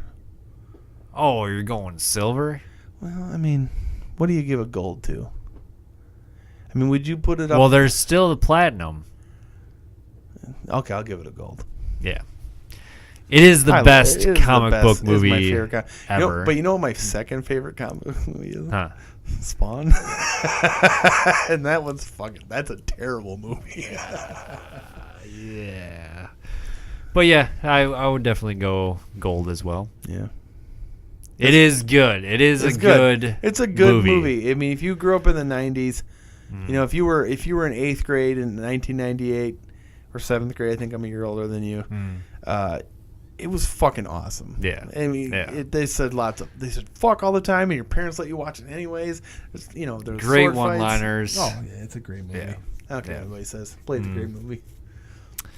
Speaker 2: Oh, you're going silver?
Speaker 3: Well, I mean, what do you give a gold to? I mean, would you put it up?
Speaker 2: Well, there's still the platinum.
Speaker 3: Okay, I'll give it a gold.
Speaker 2: Yeah. It is the best comic book movie
Speaker 3: my favorite
Speaker 2: ever.
Speaker 3: But you know what my second favorite comic book movie is?
Speaker 2: Huh.
Speaker 3: Spawn. And that's a terrible movie.
Speaker 2: Yeah. But yeah, I would definitely go gold as well.
Speaker 3: Yeah.
Speaker 2: It is good. It's a good
Speaker 3: movie. I mean, if you grew up in the 90s, you know, if you were in 8th grade in 1998 or 7th grade, I think I'm a year older than you. It was fucking awesome.
Speaker 2: Yeah.
Speaker 3: I mean, they said fuck all the time, and your parents let you watch it anyways. There's
Speaker 2: great
Speaker 3: sword
Speaker 2: one-liners.
Speaker 1: Oh yeah, it's a great movie.
Speaker 3: Yeah. Okay, everybody says Blade's a great movie.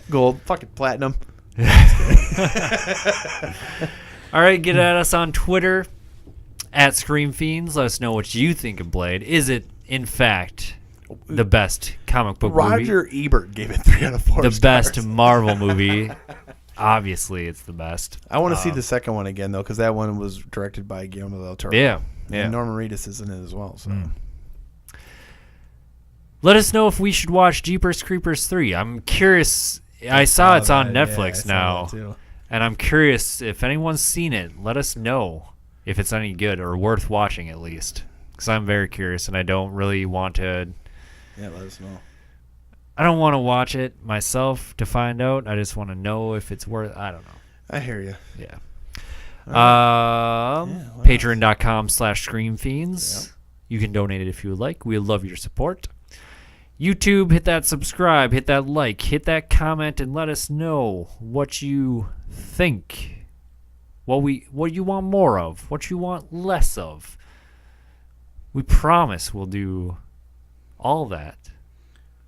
Speaker 3: Gold, fucking platinum.
Speaker 2: All right, get at us on Twitter at Scream Fiends. Let us know what you think of Blade. Is it, in fact, the best comic book movie?
Speaker 3: Roger Ebert gave it 3 out of 4
Speaker 2: The best Marvel movie. Obviously, it's the best.
Speaker 3: I want to see the second one again, though, because that one was directed by Guillermo del Toro.
Speaker 2: Yeah.
Speaker 3: And Norman Reedus is in it as well. So.
Speaker 2: Let us know if we should watch Jeepers Creepers 3. I'm curious. I saw it's on Netflix now. And I'm curious if anyone's seen it. Let us know if it's any good or worth watching at least. Because I'm very curious and I don't really want to.
Speaker 3: Yeah, let us know.
Speaker 2: I don't want to watch it myself to find out. I just want to know if it's worth. I don't know.
Speaker 3: I hear you.
Speaker 2: Yeah. Patreon.com/ScreamFiends. Yep. You can donate it if you would like. We love your support. YouTube, hit that subscribe, hit that like, hit that comment, and let us know what you think. What you want more of, what you want less of. We promise we'll do all that.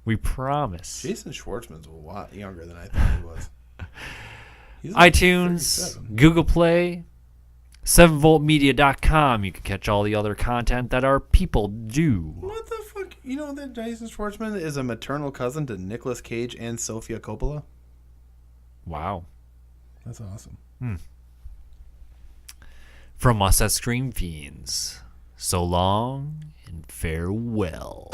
Speaker 2: We promise.
Speaker 3: Jason Schwartzman's a lot younger than I thought he was.
Speaker 2: He's like iTunes, 37. Google Play, 7voltmedia.com. You can catch all the other content that our people do.
Speaker 3: What the fuck? You know that Jason Schwartzman is a maternal cousin to Nicolas Cage and Sofia Coppola?
Speaker 2: Wow.
Speaker 1: That's awesome.
Speaker 2: From us at Scream Fiends, so long and farewell.